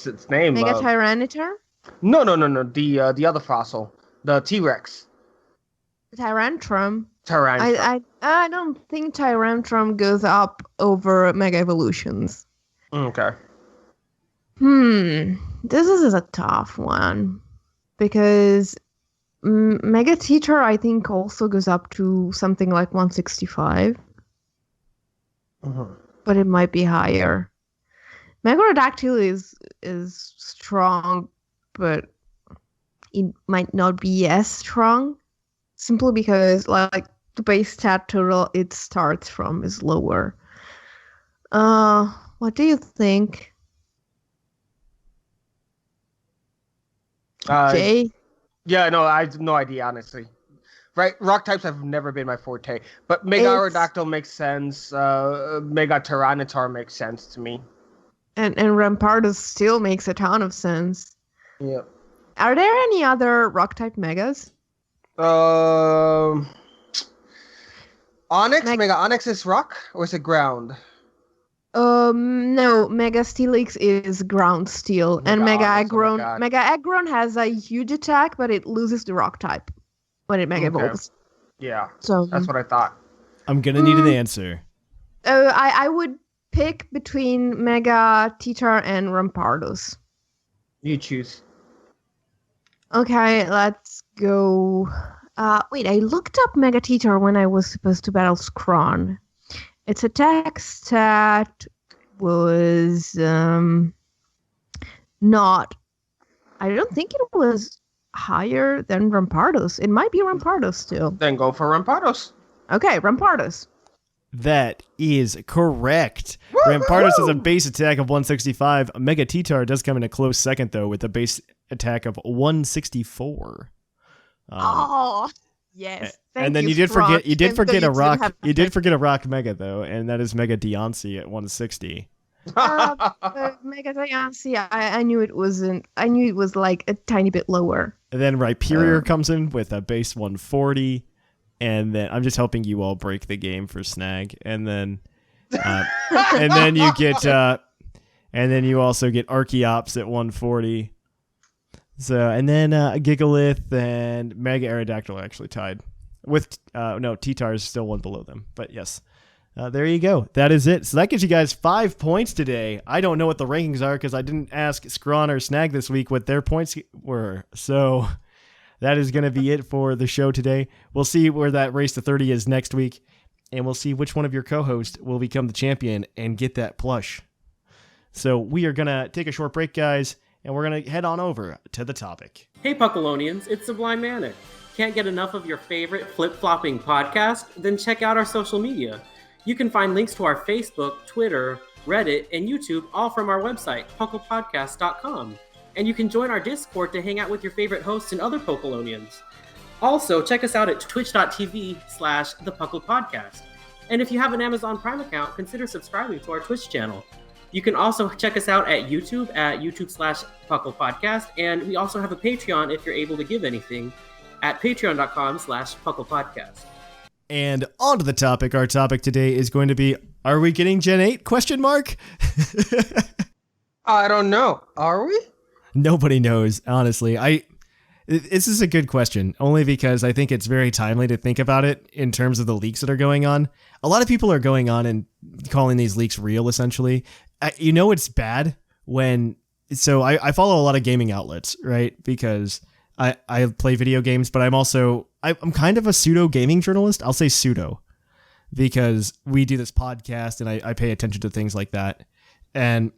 its name? Mega Tyranitar? No. The other fossil. The T-Rex. Tyrantrum. Tyrantrum. I don't think Tyrantrum goes up over Mega Evolutions. Okay. This is a tough one. Because Mega Teeter, I think, also goes up to something like 165. But it might be higher. Megarodactyl is strong, but it might not be as strong. Simply because, like, the base stat total it starts from is lower. What do you think? Jay? Yeah, no, I have no idea, honestly. Right, rock types have never been my forte, but Mega Aerodactyl makes sense. Mega Tyranitar makes sense to me. And Rampardos still makes a ton of sense. Yeah. Are there any other rock type megas? Onyx? Mega Onyx is rock, or is it ground? No, Mega Steelix is ground steel, and Mega Aggron. Mega Aggron has a huge attack, but it loses the rock type when it Mega evolves. Yeah, So that's what I thought. I'm gonna need an answer. I would pick between Mega Titar and Rampardos. You choose. Okay, let's go. Wait, I looked up Mega Titar when I was supposed to battle Scrawn. Its attack stat was not. I don't think it was higher than Rampardos. It might be Rampardos still. Then go for Rampardos. Okay, Rampardos. That is correct. Rampardos has a base attack of 165. Mega Titar does come in a close second, though, with a base attack of 164. Yes. And then you did forget a rock. You did forget a rock Mega, though, and that is Mega Deoncy at 160. Mega Deoncy, I knew it wasn't. I knew it was like a tiny bit lower. And then Rhyperior comes in with a base 140. And then I'm just helping you all break the game for Snag. And then and then you get and then you also get Archeops at 140. So and then Gigalith and Mega Aerodactyl are actually tied. With no, T-Tar is still one below them. But yes. There you go. That is it. So that gives you guys 5 points today. I don't know what the rankings are because I didn't ask Scrawn or Snag this week what their points were. So that is going to be it for the show today. We'll see where that race to 30 is next week, and we'll see which one of your co-hosts will become the champion and get that plush. So we are going to take a short break, guys, and we're going to head on over to the topic. Hey, Puckalonians, it's Sublime Manic. Can't get enough of your favorite flip-flopping podcast? Then check out our social media. You can find links to our Facebook, Twitter, Reddit, and YouTube all from our website, puclpodcast.com. And you can join our Discord to hang out with your favorite hosts and other Puckalonians. Also, check us out at twitch.tv/thepuclpodcast. And if you have an Amazon Prime account, consider subscribing to our Twitch channel. You can also check us out at YouTube at YouTube/puclpodcast. And we also have a Patreon if you're able to give anything at patreon.com/puclpodcast. And on to the topic. Our topic today is going to be, are we getting Gen 8? ? I don't know. Are we? Nobody knows, honestly. This is a good question, only because I think it's very timely to think about it in terms of the leaks that are going on. A lot of people are going on and calling these leaks real, essentially. It's bad when... So I follow a lot of gaming outlets, right? Because I play video games, but I'm kind of a pseudo gaming journalist. I'll say pseudo, because we do this podcast and I pay attention to things like that. And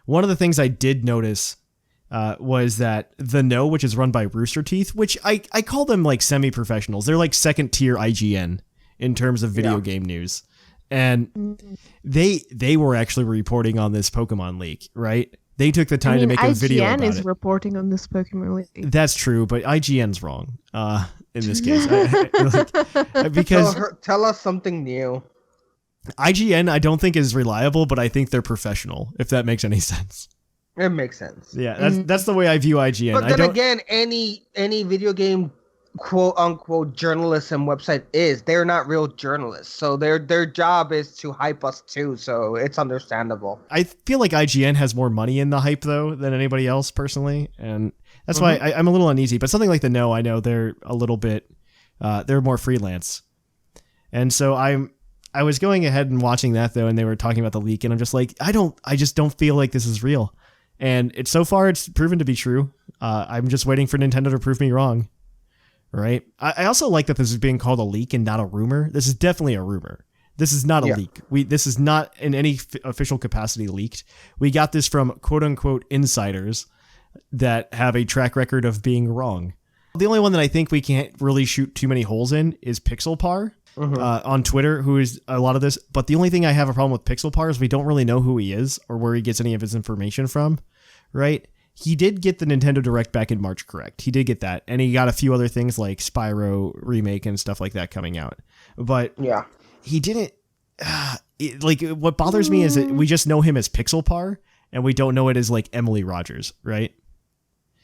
one of the things I did notice was that The Know, which is run by Rooster Teeth, which I call them like semi-professionals. They're like second tier IGN in terms of video game news. And they were actually reporting on this Pokemon leak, right? They took the time to make a video about it. IGN is reporting on this Pokemon leak. That's true, but IGN's wrong in this case. Because tell us something new. IGN I don't think is reliable, but I think they're professional, if that makes any sense. It makes sense. Yeah, that's the way I view IGN. But then again, any video game quote unquote journalism website they're not real journalists. So their job is to hype us too, so it's understandable. I feel like IGN has more money in the hype though than anybody else personally, and that's why I'm a little uneasy. But something like The Know, I know they're a little bit they're more freelance. And so I was going ahead and watching that though, and they were talking about the leak, and I'm just like, I just don't feel like this is real. And so far it's proven to be true. I'm just waiting for Nintendo to prove me wrong. Right. I also like that this is being called a leak and not a rumor. This is definitely a rumor. This is not a leak. This is not in any official capacity leaked. We got this from quote unquote insiders that have a track record of being wrong. The only one that I think we can't really shoot too many holes in is PixelPar on Twitter, who is a lot of this. But the only thing I have a problem with PixelPar is we don't really know who he is or where he gets any of his information from. Right. He did get the Nintendo Direct back in March, correct? He did get that. And he got a few other things like Spyro remake and stuff like that coming out. But he didn't... what bothers me is that we just know him as PixelPar, and we don't know it as like Emily Rogers, right?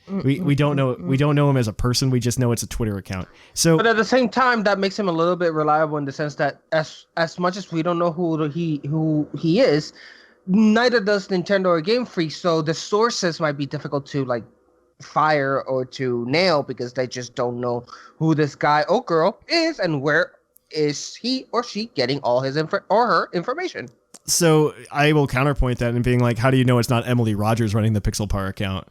We don't know him as a person. We just know it's a Twitter account. So, but at the same time, that makes him a little bit reliable in the sense that as much as we don't know who he is, neither does Nintendo or Game Freak, so the sources might be difficult to like fire or to nail because they just don't know who this guy or girl is and where is he or she getting all his or her information. So I will counterpoint that and being like, how do you know it's not Emily Rogers running the PixelPar account?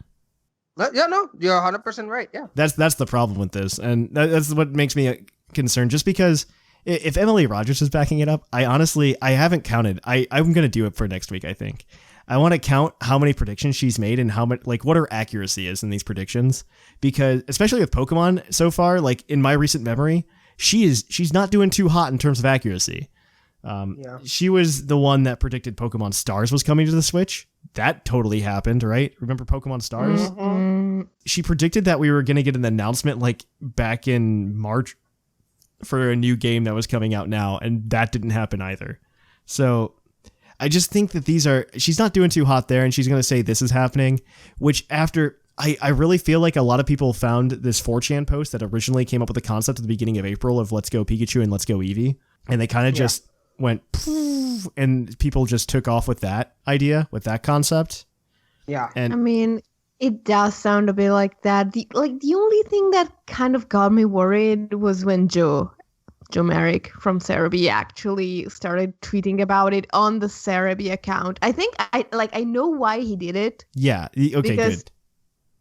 Yeah, no, you're 100% right. Yeah, that's the problem with this, and that's what makes me concerned. Just because if Emily Rogers is backing it up, I haven't counted. I'm gonna do it for next week. I think I want to count how many predictions she's made and how much, like, what her accuracy is in these predictions, because especially with Pokemon so far, like in my recent memory, she's not doing too hot in terms of accuracy. She was the one that predicted Pokemon Stars was coming to the Switch. That totally happened, right? Remember Pokemon Stars? Mm-hmm. She predicted that we were going to get an announcement like back in March for a new game that was coming out now, and that didn't happen either. So I just think that she's not doing too hot there, and she's going to say this is happening, which after I really feel like a lot of people found this 4chan post that originally came up with the concept at the beginning of April of Let's Go Pikachu and Let's Go Eevee, and they kind of just went poof, and people just took off with that idea, with that concept. Yeah. And I mean, it does sound a bit like that. The only thing that kind of got me worried was when Joe Merrick from Cerebi actually started tweeting about it on the Cerebi account. I think I know why he did it. Yeah. Okay, because good.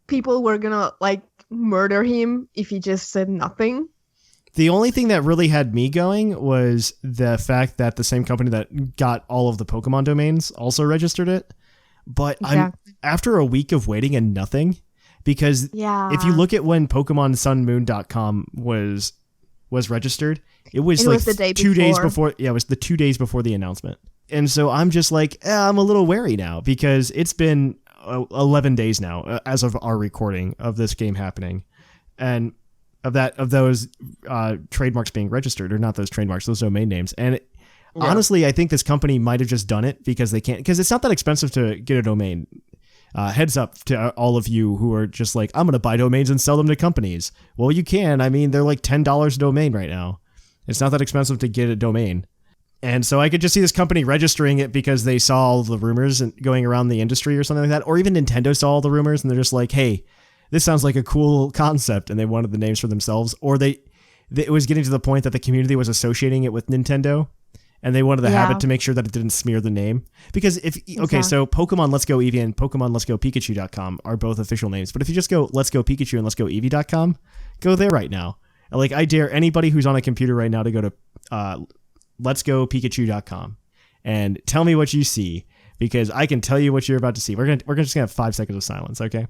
People were gonna like murder him if he just said nothing. The only thing that really had me going was the fact that the same company that got all of the Pokemon domains also registered it. But Exactly. after a week of waiting and nothing, because if you look at when PokemonSunMoon.com was registered, it was the day 2 days before. before. Yeah, it was the 2 days before the announcement. And so I'm just like, I'm a little wary now because it's been 11 days now as of our recording of this game happening. And of those trademarks being registered, or not those trademarks, those domain names. And honestly, I think this company might have just done it because they can't, because it's not that expensive to get a domain. Heads up to all of you who are just like, I'm going to buy domains and sell them to companies. Well, you can. I mean, they're like $10 a domain right now. It's not that expensive to get a domain. And so I could just see this company registering it because they saw all the rumors going around the industry or something like that. Or even Nintendo saw all the rumors and they're just like, hey, this sounds like a cool concept, and they wanted the names for themselves. Or it was getting to the point that the community was associating it with Nintendo, and they wanted to have it to make sure that it didn't smear the name. Because so Pokemon Let's Go Eevee and Pokemon Let's Go Pikachu.com are both official names. But if you just go Let's Go Pikachu and Let's Go Eevee.com, go there right now. Like, I dare anybody who's on a computer right now to go to Let's Go Pikachu.com and tell me what you see, because I can tell you what you're about to see. We're just gonna have 5 seconds of silence, okay?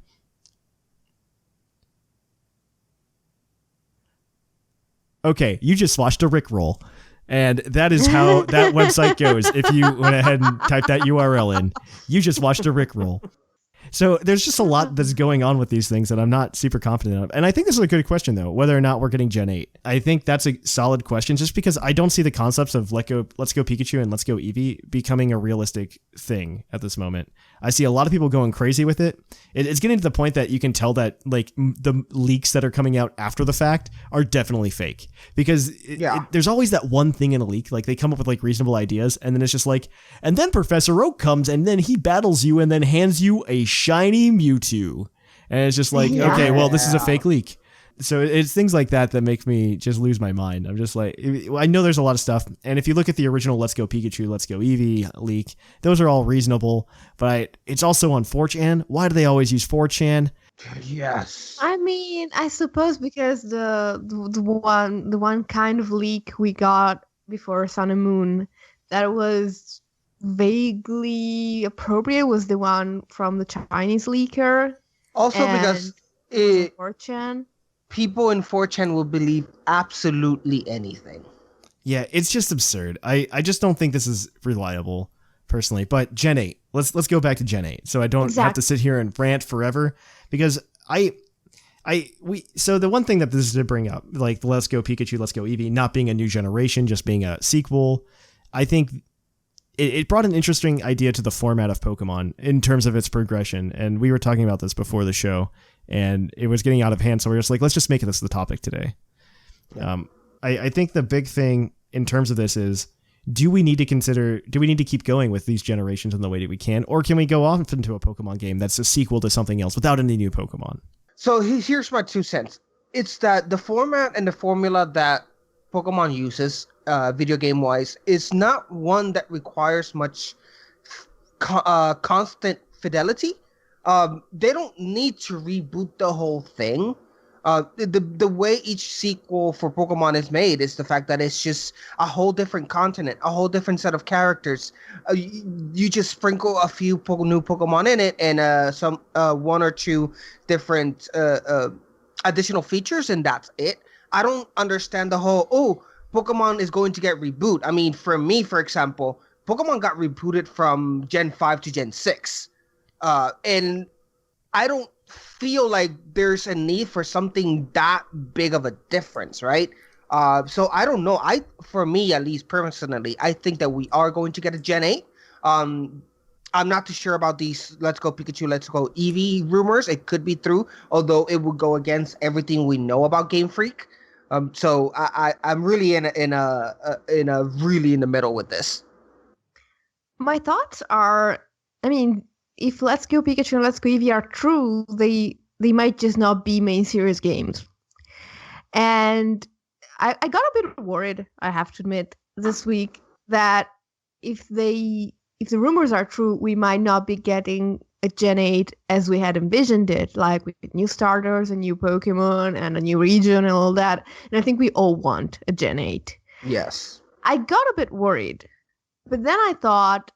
Okay, you just watched a Rickroll, and that is how that website goes. If you went ahead and typed that URL in, you just watched a Rickroll. So there's just a lot that's going on with these things that I'm not super confident of. And I think this is a good question, though, whether or not we're getting Gen 8. I think that's a solid question, just because I don't see the concepts of Let's Go Pikachu and Let's Go Eevee becoming a realistic thing at this moment. I see a lot of people going crazy with it. It's getting to the point that you can tell that like the leaks that are coming out after the fact are definitely fake, because there's always that one thing in a leak. Like, they come up with like reasonable ideas, and then it's just like, and then Professor Oak comes and then he battles you and then hands you a shiny Mewtwo. And it's just like, okay, well, this is a fake leak. So it's things like that make me just lose my mind. I'm just like, I know there's a lot of stuff. And if you look at the original Let's Go Pikachu, Let's Go Eevee leak, those are all reasonable. But it's also on 4chan. Why do they always use 4chan? Yes. I mean, I suppose because the one kind of leak we got before Sun and Moon that was vaguely appropriate was the one from the Chinese leaker. Also, because 4chan. People in 4chan will believe absolutely anything. Yeah, it's just absurd. I just don't think this is reliable, personally. But Gen 8, let's go back to Gen 8, so I don't have to sit here and rant forever, because so the one thing that this did bring up, like Let's Go Pikachu, Let's Go Eevee, not being a new generation, just being a sequel, I think it brought an interesting idea to the format of Pokemon in terms of its progression. And we were talking about this before the show, and it was getting out of hand. So we were just like, let's just make this the topic today. Yeah. I think the big thing in terms of this is, do we need to keep going with these generations in the way that we can, or can we go off into a Pokemon game that's a sequel to something else without any new Pokemon? So here's my 2 cents. It's that the format and the formula that Pokemon uses, video game wise, is not one that requires much constant fidelity. They don't need to reboot the whole thing. The way each sequel for Pokemon is made is the fact that it's just a whole different continent, a whole different set of characters. You just sprinkle a few new Pokemon in it and some 1 or 2 different additional features, and that's it. I don't understand the whole, Pokemon is going to get reboot. I mean, for me, for example, Pokemon got rebooted from Gen 5 to Gen 6. And I don't feel like there's a need for something that big of a difference, right? So I don't know. For me, at least personally, I think that we are going to get a Gen 8. I'm not too sure about these Let's Go Pikachu, Let's Go Eevee rumors. It could be true, although it would go against everything we know about Game Freak. So I'm really in the middle with this. My thoughts are, I mean, if Let's Go Pikachu and Let's Go Eevee are true, they might just not be main series games. And I got a bit worried, I have to admit, this week that if the rumors are true, we might not be getting a Gen 8 as we had envisioned it, like with new starters, a new Pokemon, and a new region and all that. And I think we all want a Gen 8. Yes. I got a bit worried. But then I thought,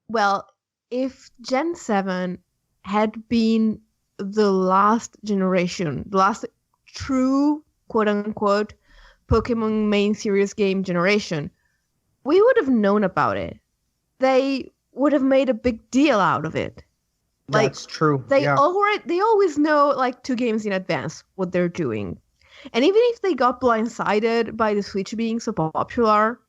well, if Gen 7 had been the last generation, the last true, quote-unquote, Pokemon main series game generation, we would have known about it. They would have made a big deal out of it. That's true. They always know, like, 2 games in advance what they're doing. And even if they got blindsided by the Switch being so popular,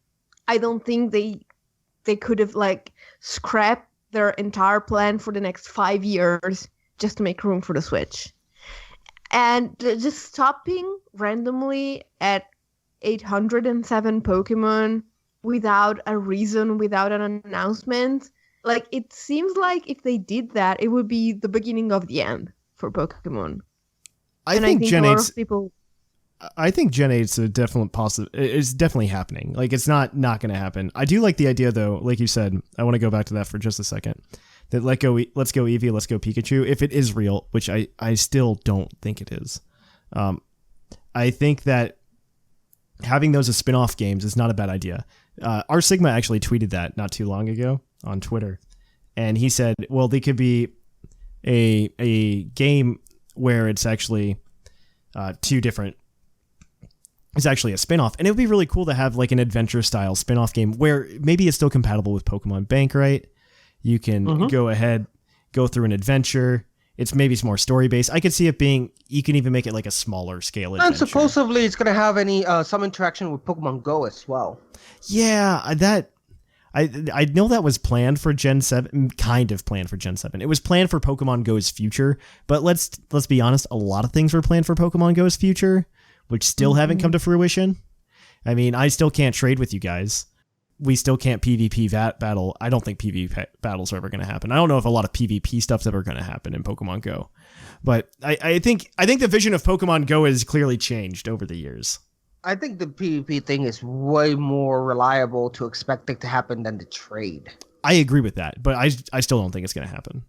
I don't think they could have, like, scrapped their entire plan for the next 5 years just to make room for the Switch. And just stopping randomly at 807 Pokemon without a reason, without an announcement, like, it seems like if they did that, it would be the beginning of the end for Pokemon. I think Gen 8's people... I think Gen 8's a definite it's definitely happening. Like, it's not going to happen. I do like the idea, though, like you said, I want to go back to that for just a second, that Let's Go Eevee, Let's Go Pikachu, if it is real, which I still don't think it is. I think that having those as spin-off games is not a bad idea. R Sigma actually tweeted that not too long ago on Twitter, and he said, well, they could be a game where it's actually 2 different. It's actually a spin-off, and it would be really cool to have, like, an adventure-style spin-off game where maybe it's still compatible with Pokemon Bank, right? You can go ahead, go through an adventure. It's maybe more story-based. I could see it being, you can even make it like a smaller scale adventure. And supposedly it's going to have some interaction with Pokemon Go as well. Yeah, I know that was planned for Gen 7, kind of planned for Gen 7. It was planned for Pokemon Go's future, but let's be honest, a lot of things were planned for Pokemon Go's future, which still haven't come to fruition. I mean, I still can't trade with you guys. We still can't PvP battle. I don't think PvP battles are ever going to happen. I don't know if a lot of PvP stuff's ever going to happen in Pokemon Go. But I think the vision of Pokemon Go has clearly changed over the years. I think the PvP thing is way more reliable to expect it to happen than the trade. I agree with that, but I still don't think it's going to happen.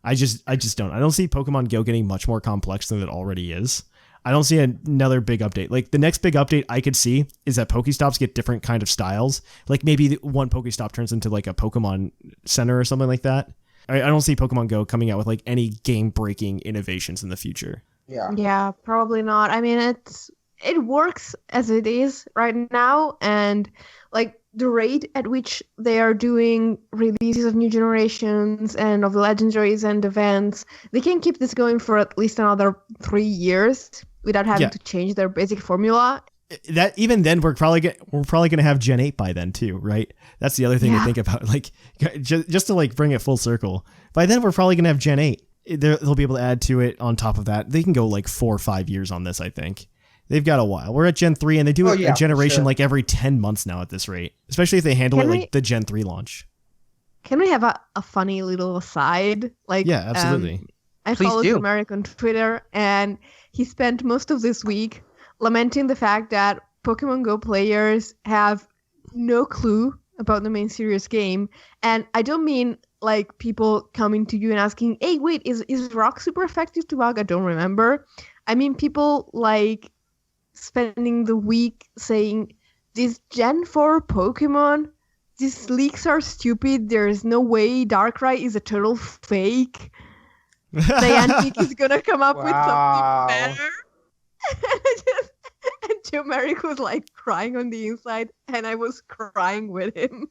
I just don't. I don't see Pokemon Go getting much more complex than it already is. I don't see another big update. Like, the next big update I could see is that Pokestops get different kind of styles. Like, maybe one Pokestop turns into, like, a Pokemon Center or something like that. I don't see Pokemon Go coming out with, like, any game-breaking innovations in the future. Yeah, probably not. I mean, it works as it is right now, and, like, the rate at which they are doing releases of new generations and of legendaries and events, they can keep this going for at least another 3 yejust without having to change their basic formula. That even then, we're probably going to have Gen 8 by then too, right? That's the other thing to think about. Like, just to, like, bring it full circle. By then, we're probably going to have Gen 8. They'll be able to add to it on top of that. They can go like 4 or 5 years on this, I think. They've got a while. We're at Gen 3, and they do a generation like every 10 months now at this rate, especially if they handle like the Gen 3 launch. Can we have a funny little aside? Like, yeah, absolutely. I Please follow do. Turmeric on Twitter, and he spent most of this week lamenting the fact that Pokemon Go players have no clue about the main serious game. And I don't mean like people coming to you and asking, hey, wait, is rock super effective to bug? I don't remember. I mean people like spending the week saying, this Gen 4 Pokemon, these leaks are stupid. There's no way Darkrai is a total fake. Niantic is gonna come up with Wow. something better. And Joe Merrick was like crying on the inside, and I was crying with him.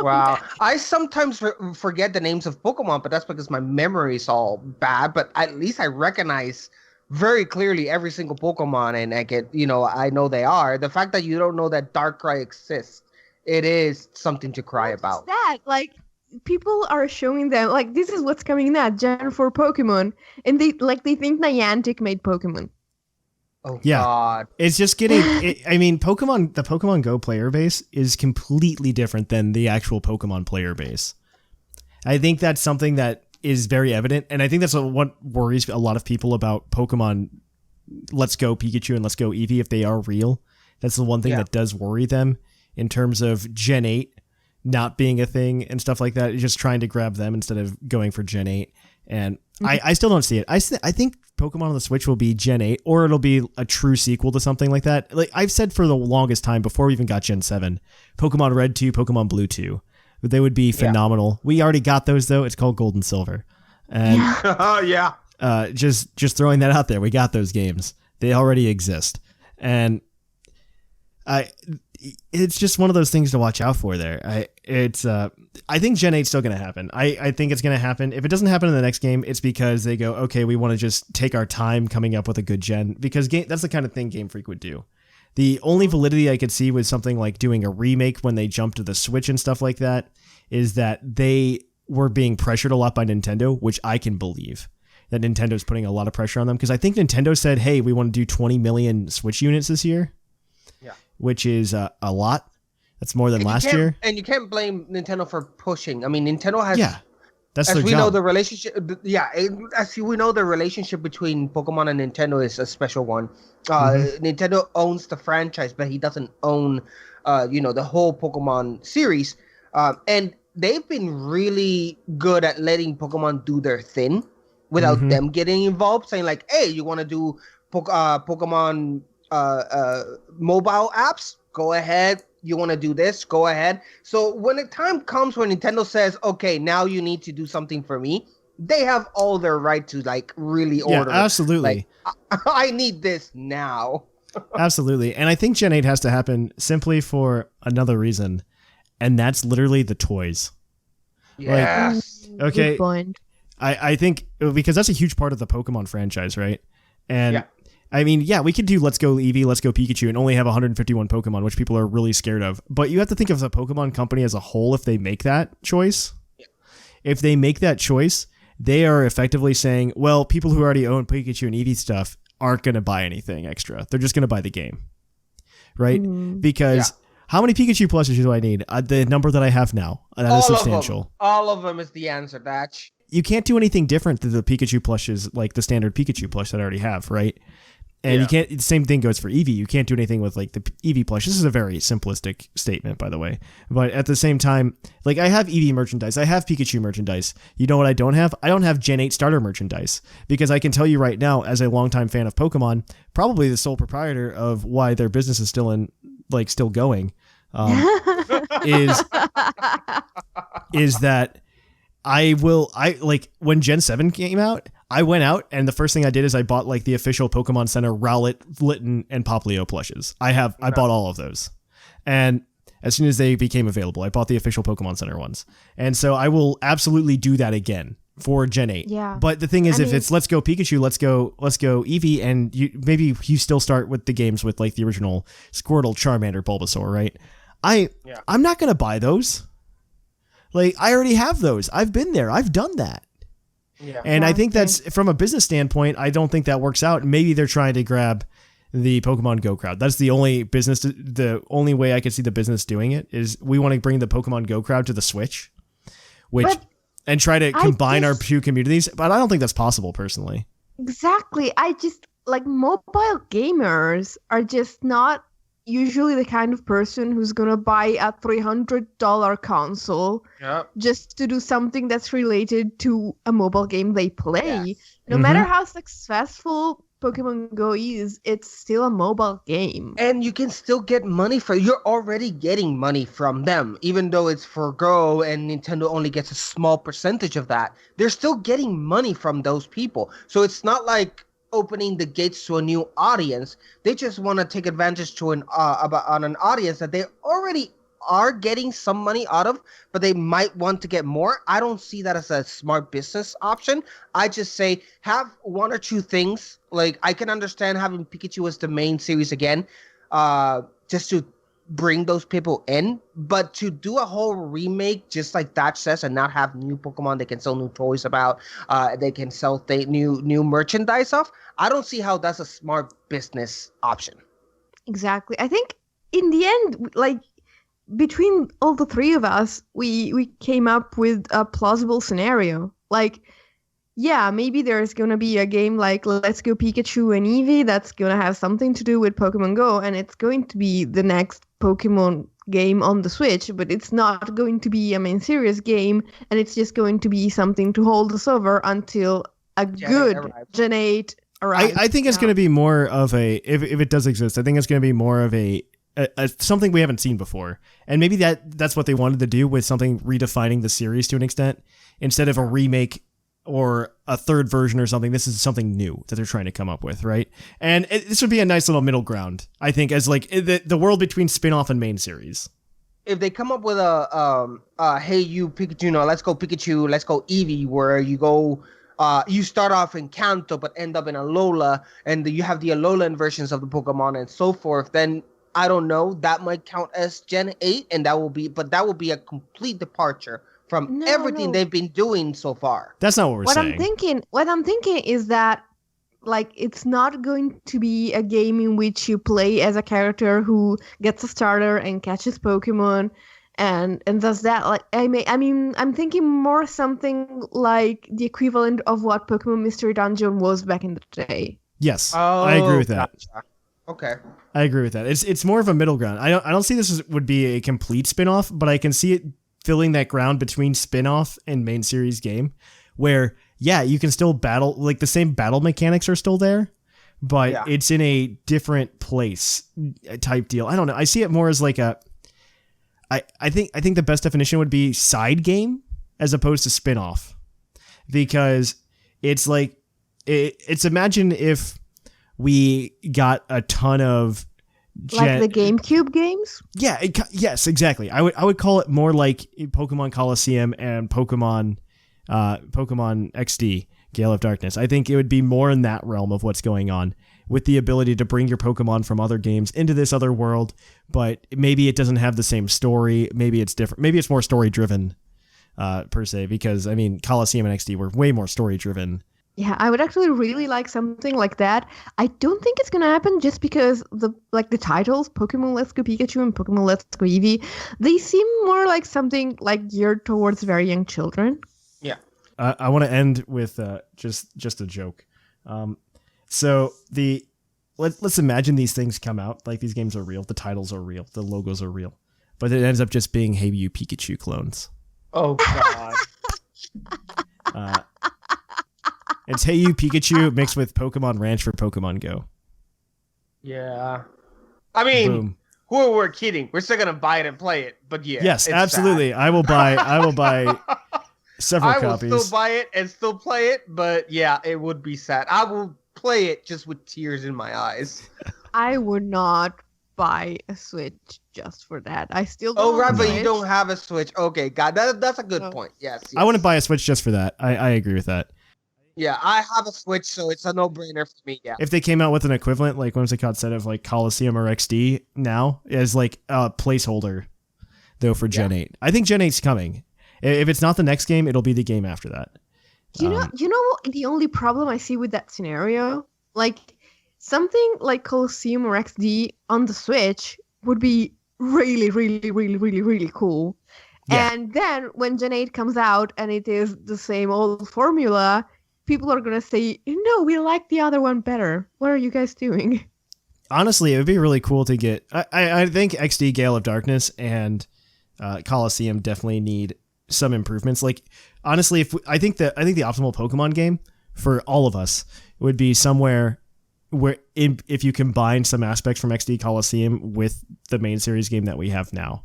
Wow. I sometimes forget the names of Pokemon, but that's because my memory is all bad. But at least I recognize very clearly every single Pokemon, and I know they are. The fact that you don't know that Darkrai exists, it is something to cry about. That like people are showing them like this is what's coming next, Gen 4 Pokemon, and they think Niantic made Pokemon. Oh Yeah. God. It's just getting. The Pokemon Go player base is completely different than the actual Pokemon player base. I think that's something that is very evident, and I think that's what worries a lot of people about Pokemon Let's Go Pikachu and Let's Go Eevee if they are real. That's the one thing that does worry them in terms of Gen 8 not being a thing and stuff like that. Just trying to grab them instead of going for Gen 8. And I still don't see it. I think Pokemon on the Switch will be Gen 8, or it'll be a true sequel to something like that. Like I've said for the longest time before we even got Gen 7, Pokemon Red 2, Pokemon Blue 2. They would be phenomenal. We already got those though. It's called Gold and Silver. And Yeah. just throwing that out there. We got those games. They already exist. And it's just one of those things to watch out for there. I think Gen 8's still going to happen. I think it's going to happen. If it doesn't happen in the next game, it's because they go, okay, we want to just take our time coming up with a good gen, because that's the kind of thing Game Freak would do. The only validity I could see with something like doing a remake when they jumped to the Switch and stuff like that is that they were being pressured a lot by Nintendo, which I can believe that Nintendo's putting a lot of pressure on them, because I think Nintendo said, hey, we want to do 20 million Switch units this year. Yeah. Which is a lot. That's more than last year. And you can't blame Nintendo for pushing. I mean, Nintendo has... Yeah, that's as their we job. know, the relationship... as we know, the relationship between Pokemon and Nintendo is a special one. Nintendo owns the franchise, but he doesn't own, the whole Pokemon series. And they've been really good at letting Pokemon do their thing without them getting involved, saying like, hey, you want to do Pokemon mobile apps? Go ahead. You want to do this? Go ahead. So when the time comes when Nintendo says, okay, now you need to do something for me, they have all their right to like really order. Yeah, absolutely. Like, I need this now. Absolutely. And I think Gen 8 has to happen simply for another reason, and that's literally the toys. Yes. Okay. Good point. I think because that's a huge part of the Pokemon franchise, right? And I mean, yeah, we could do Let's Go Eevee, Let's Go Pikachu, and only have 151 Pokemon, which people are really scared of. But you have to think of the Pokemon company as a whole if they make that choice. Yeah. If they make that choice, they are effectively saying, well, people who already own Pikachu and Eevee stuff aren't going to buy anything extra. They're just going to buy the game. Right? Because how many Pikachu plushes do I need? The number that I have now. That is substantial. All of them is the answer, Thatch. You can't do anything different to the Pikachu plushes like the standard Pikachu plush that I already have, right? And you can't, the same thing goes for Eevee. You can't do anything with like the Eevee plush. This is a very simplistic statement, by the way. But at the same time, like I have Eevee merchandise. I have Pikachu merchandise. You know what I don't have? I don't have Gen 8 starter merchandise, because I can tell you right now, as a longtime fan of Pokemon, probably the sole proprietor of why their business is still going, is that when Gen 7 came out, I went out and the first thing I did is I bought like the official Pokemon Center Rowlet, Litten, and Poplio plushes. I bought all of those. And as soon as they became available, I bought the official Pokemon Center ones. And so I will absolutely do that again for Gen 8. Yeah. But the thing is, if it's Let's Go Pikachu, Let's Go Eevee, and maybe you still start with the games with like the original Squirtle, Charmander, Bulbasaur, right? I'm not going to buy those. Like, I already have those. I've been there. I've done that. Yeah. And I think that's, from a business standpoint, I don't think that works out. Maybe they're trying to grab the Pokemon Go crowd. That's the only the only way I could see the business doing it is we want to bring the Pokemon Go crowd to the Switch, which and try to combine our two communities. But I don't think that's possible, personally. Exactly. I just like mobile gamers are just not usually the kind of person who's gonna buy a $300 console just to do something that's related to a mobile game they play. No matter how successful Pokemon Go is, it's still a mobile game. And you can still get money you're already getting money from them, even though it's for Go and Nintendo only gets a small percentage of that. They're still getting money from those people. So it's not like opening the gates to a new audience. They just want to take advantage to on an audience that they already are getting some money out of, but they might want to get more. I don't see that as a smart business option. I just say have one or two things. Like, I can understand having Pikachu as the main series again, just to bring those people in, but to do a whole remake just like Thatch says and not have new Pokemon they can sell new toys about, they can sell new merchandise of, I don't see how that's a smart business option. Exactly. I think in the end, like, between all the three of us, we came up with a plausible scenario. Like, yeah, maybe there's going to be a game like Let's Go Pikachu and Eevee that's going to have something to do with Pokemon Go, and it's going to be the next Pokemon game on the Switch, but it's not going to be a main series game, and it's just going to be something to hold us over until a good Gen 8 arrives. I think it's going to be more of a, if it does exist, I think it's going to be more of a something we haven't seen before. And maybe that's what they wanted to do with something redefining the series to an extent. Instead of a remake or a third version or something, this is something new that they're trying to come up with, right? And this would be a nice little middle ground, I think, as like the world between spin-off and main series. If they come up with a hey you Pikachu, no, Let's Go Pikachu, Let's Go Eevee, where you go, you start off in Kanto but end up in Alola, and you have the Alolan versions of the Pokemon and so forth, then I don't know, that might count as Gen 8, and that will be a complete departure from everything they've been doing so far. That's not what we're saying. What I'm thinking is that, like, it's not going to be a game in which you play as a character who gets a starter and catches Pokemon and does that. Like, I mean, I'm thinking more something like the equivalent of what Pokemon Mystery Dungeon was back in the day. Yes, I agree with that. Gotcha. Okay. I agree with that. It's more of a middle ground. I don't see this would be a complete spin-off, but I can see it filling that ground between spin-off and main series game, where you can still battle, like the same battle mechanics are still there, but it's in a different place type deal. I don't know. I see it more as like I think the best definition would be side game as opposed to spin-off, because it's like it's imagine if we got a ton of like the GameCube games? Yeah, yes, exactly. I would call it more like Pokemon Coliseum and Pokemon XD, Gale of Darkness. I think it would be more in that realm of what's going on, with the ability to bring your Pokemon from other games into this other world, but maybe it doesn't have the same story. Maybe it's different. Maybe it's more story-driven, per se, because, I mean, Coliseum and XD were way more story-driven. Yeah, I would actually really like something like that. I don't think it's gonna happen just because the titles, Pokemon Let's Go Pikachu and Pokemon Let's Go Eevee, they seem more like something like geared towards very young children. Yeah. I want to end with just a joke. So let's imagine these things come out, like these games are real, the titles are real, the logos are real, but it ends up just being Hey You Pikachu clones. Oh God. It's Hey You Pikachu mixed with Pokemon Ranch for Pokemon Go. Yeah. I mean, who we're kidding? We're still gonna buy it and play it, but yeah. Yes, absolutely. Sad. I will buy several copies. I will still buy it and still play it, but yeah, it would be sad. I will play it just with tears in my eyes. I would not buy a Switch just for that. I still don't. Oh, right, but you don't have a Switch. Okay, God, that's a good point. Yes. I wouldn't buy a Switch just for that. I agree with that. Yeah, I have a Switch, so it's a no-brainer for me, yeah. If they came out with an equivalent, like Whimsicott said, of like Coliseum or XD now, as like a placeholder, though, for Gen 8. I think Gen 8's coming. If it's not the next game, it'll be the game after that. You know the only problem I see with that scenario? Like, something like Coliseum or XD on the Switch would be really, really, really, really, really cool. Yeah. And then when Gen 8 comes out and it is the same old formula, people are going to say, no, we like the other one better. What are you guys doing? Honestly, it would be really cool to get. I think XD Gale of Darkness and Coliseum definitely need some improvements. Like, honestly, I think the optimal Pokemon game for all of us would be somewhere where if you combine some aspects from XD Coliseum with the main series game that we have now.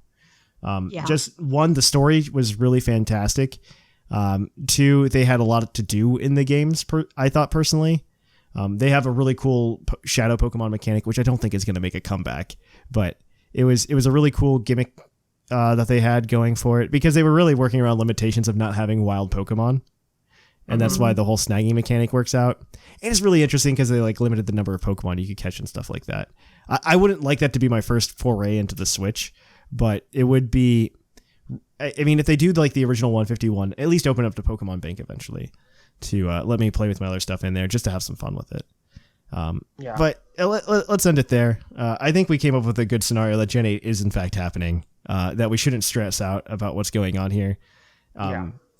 Just one, the story was really fantastic. Two, they had a lot to do in the games. I thought personally. They have a really cool shadow Pokemon mechanic, which I don't think is going to make a comeback, but it was a really cool gimmick that they had going for it, because they were really working around limitations of not having wild Pokemon, and that's why the whole snagging mechanic works out. And it's really interesting because they like limited the number of Pokemon you could catch and stuff like that. I wouldn't like that to be my first foray into the Switch, but it would be. I mean, if they do like the original 151, at least open up the Pokemon Bank eventually to let me play with my other stuff in there just to have some fun with it. But let's end it there. I think we came up with a good scenario that Gen 8 is in fact happening, that we shouldn't stress out about what's going on here.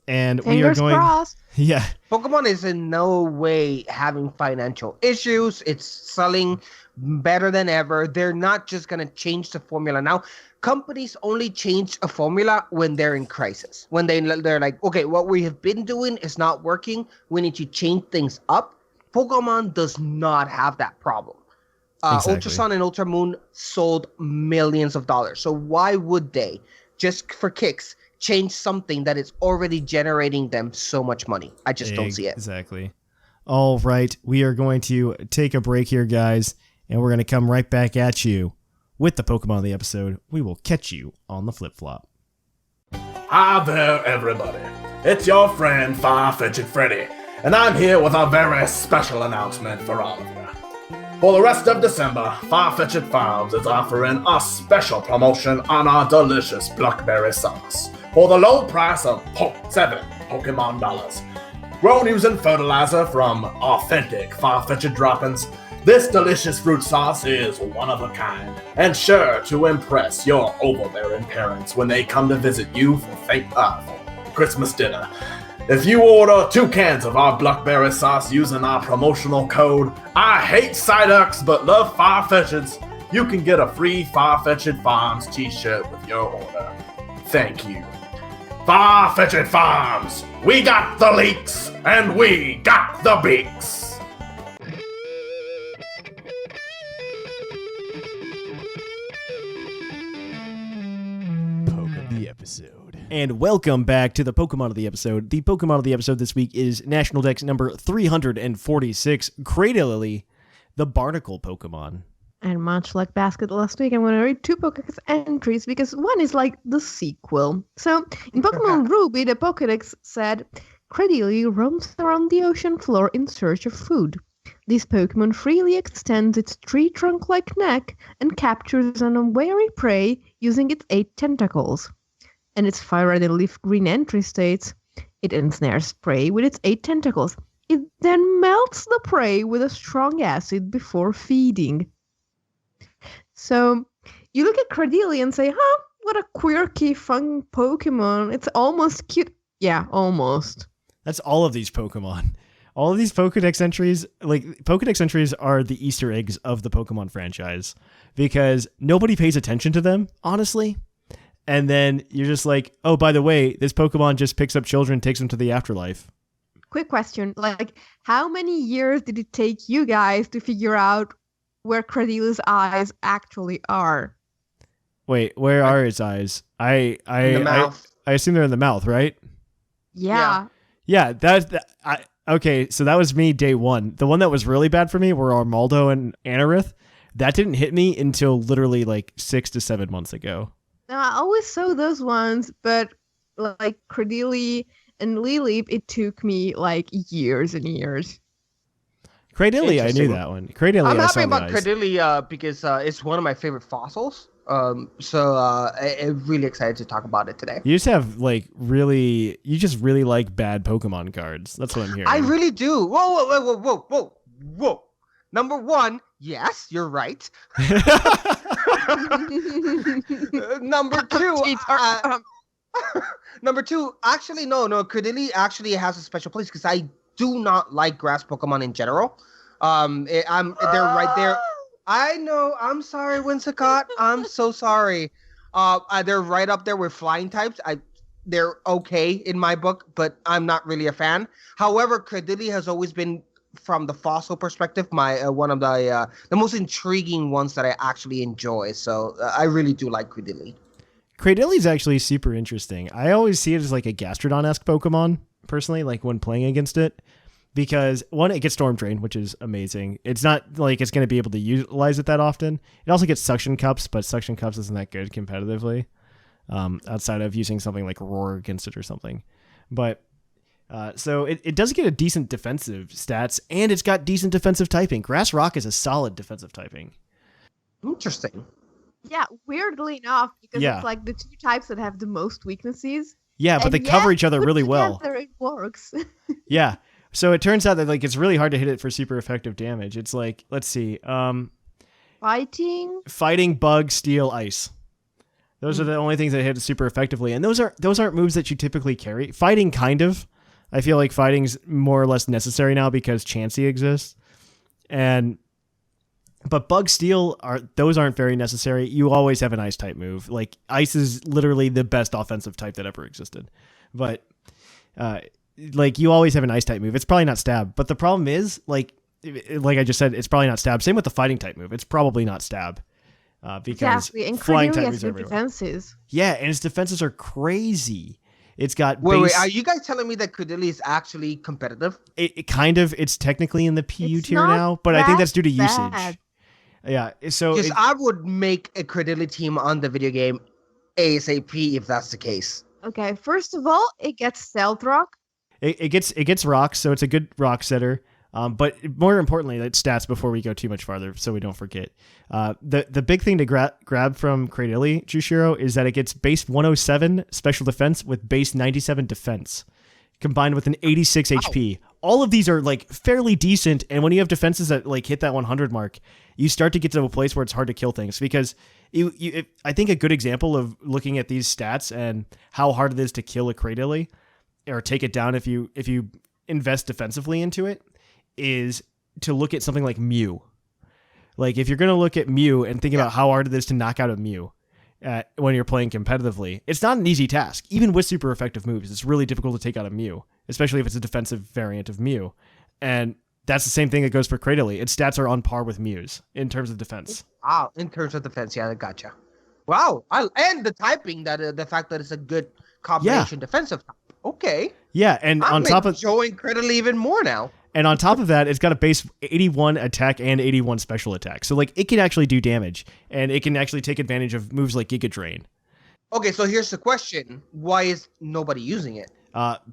And we are going... crossed. Yeah. Pokemon is in no way having financial issues. It's selling better than ever. They're not just going to change the formula. Now, companies only change a formula when they're in crisis. When they're like, okay, what we have been doing is not working. We need to change things up. Pokemon does not have that problem. Exactly. Ultra Sun and Ultra Moon sold millions of dollars. So why would they, just for kicks, change something that is already generating them so much money? I just don't see it. Exactly. All right. We are going to take a break here, guys, and we're going to come right back at you with the Pokemon of the episode. We will catch you on the flip-flop. Hi there, everybody. It's your friend, Far-Fetched Freddy, and I'm here with a very special announcement for all of you. For the rest of December, Far-Fetched Farms is offering a special promotion on our delicious blackberry sauce for the low price of 7 Pokemon dollars. Grown using fertilizer from authentic Far-Fetched droppings, this delicious fruit sauce is one of a kind and sure to impress your overbearing parents when they come to visit you for Christmas dinner. If you order 2 cans of our blackberry sauce using our promotional code, I hate Psyducks but love Far-Fetcheds, you can get a free Far-Fetched Farms t-shirt with your order. Thank you. Far-Fetched Farms, we got the leaks and we got the beaks. And welcome back to the Pokemon of the episode. The Pokemon of the episode this week is National Dex number 346, Cradily, the Barnacle Pokemon. And much like Basket last week, I'm going to read 2 Pokédex entries because one is like the sequel. So, in Pokemon Ruby, the Pokédex said, Cradily roams around the ocean floor in search of food. This Pokemon freely extends its tree trunk-like neck and captures an unwary prey using its 8 tentacles. And its fire red and leaf green entry states, it ensnares prey with its 8 tentacles. It then melts the prey with a strong acid before feeding. So, you look at Cradily and say, what a quirky, fun Pokemon. It's almost cute. Yeah, almost. That's all of these Pokemon. All of these Pokedex entries, like, Pokedex entries are the Easter eggs of the Pokemon franchise because nobody pays attention to them, honestly. And then you're just like, oh, by the way, this Pokemon just picks up children, takes them to the afterlife. Quick question. Like, how many years did it take you guys to figure out where Cradily's eyes actually are? Wait, where are its eyes? In the mouth. I assume they're in the mouth, right? Yeah. Yeah, okay, so that was me day one. The one that was really bad for me were Armaldo and Anorith. That didn't hit me until literally like 6 to 7 months ago. I always saw those ones, but like Cradily and Lileep, it took me like years and years. Cradily, I knew that one. Cradily, I'm I happy saw about the eyes. Cradily because it's one of my favorite fossils. I'm really excited to talk about it today. You just really like bad Pokemon cards. That's what I'm hearing. I really do. Whoa. Number 1, yes, you're right. Number 2, Number 2, actually, no. Credilli actually has a special place because I do not like grass Pokemon in general. They're right there. I know. I'm sorry, Whimsicott. I'm so sorry. They're right up there with flying types. They're okay in my book, but I'm not really a fan. However, Credilli has always been, from the fossil perspective, my one of the most intriguing ones that I actually enjoy. So I really do like Credilli. Cradilli is actually super interesting. I always see it as like a Gastrodon-esque Pokemon, personally, like when playing against it. Because, one, it gets Storm Drain, which is amazing. It's not like it's going to be able to utilize it that often. It also gets Suction Cups, but Suction Cups isn't that good competitively, outside of using something like Roar against it or something. But, so it does get a decent defensive stats, and it's got decent defensive typing. Grass Rock is a solid defensive typing. Interesting. Yeah, weirdly enough, because it's like the 2 types that have the most weaknesses. Yeah, but they cover each other really well. Together it works. Yeah. So it turns out that like it's really hard to hit it for super effective damage. It's like, let's see, fighting, bug, steel, ice. Those are the only things that hit super effectively, and those aren't moves that you typically carry. Fighting, kind of. I feel like fighting's more or less necessary now because Chansey exists, but bug, steel aren't very necessary. You always have an ice type move. Like ice is literally the best offensive type that ever existed, but like you always have an ice type move. It's probably not stab, but the problem is like I just said, it's probably not stab. Same with the fighting type move. It's probably not stab because flying type moves are everywhere. Defenses. Yeah, and its defenses are crazy. It's got wait, are you guys telling me that Credilli is actually competitive? It kind of, it's technically in the PU tier now, but I think that's due to usage. Yeah, so I would make a Credilli team on the video game ASAP if that's the case. Okay, first of all, it gets Stealth Rock. It gets rocks, so it's a good rock setter. But more importantly, it's stats before we go too much farther, so we don't forget. The big thing to grab from Cradilli, Jushiro, is that it gets base 107 special defense with base 97 defense, combined with an 86 HP. All of these are like fairly decent, and when you have defenses that like hit that 100 mark, you start to get to a place where it's hard to kill things because I think a good example of looking at these stats and how hard it is to kill a Cradilli or take it down if you invest defensively into it is to look at something like Mew. Like if you're going to look at Mew and think about how hard it is to knock out a Mew when you're playing competitively, it's not an easy task. Even with super effective moves, it's really difficult to take out a Mew, especially if it's a defensive variant of Mew. And that's the same thing that goes for Cradilli. Its stats are on par with Mew's in terms of defense. Wow, in terms of defense, yeah, I gotcha. Wow, and the typing, the fact that it's a good combination defensive type. Okay. Yeah, and I'm on top of enjoying Credilli even more now. And on top of that, it's got a base 81 attack and 81 special attack. So like it can actually do damage, and it can actually take advantage of moves like Giga Drain. Okay, so here's the question: why is nobody using it?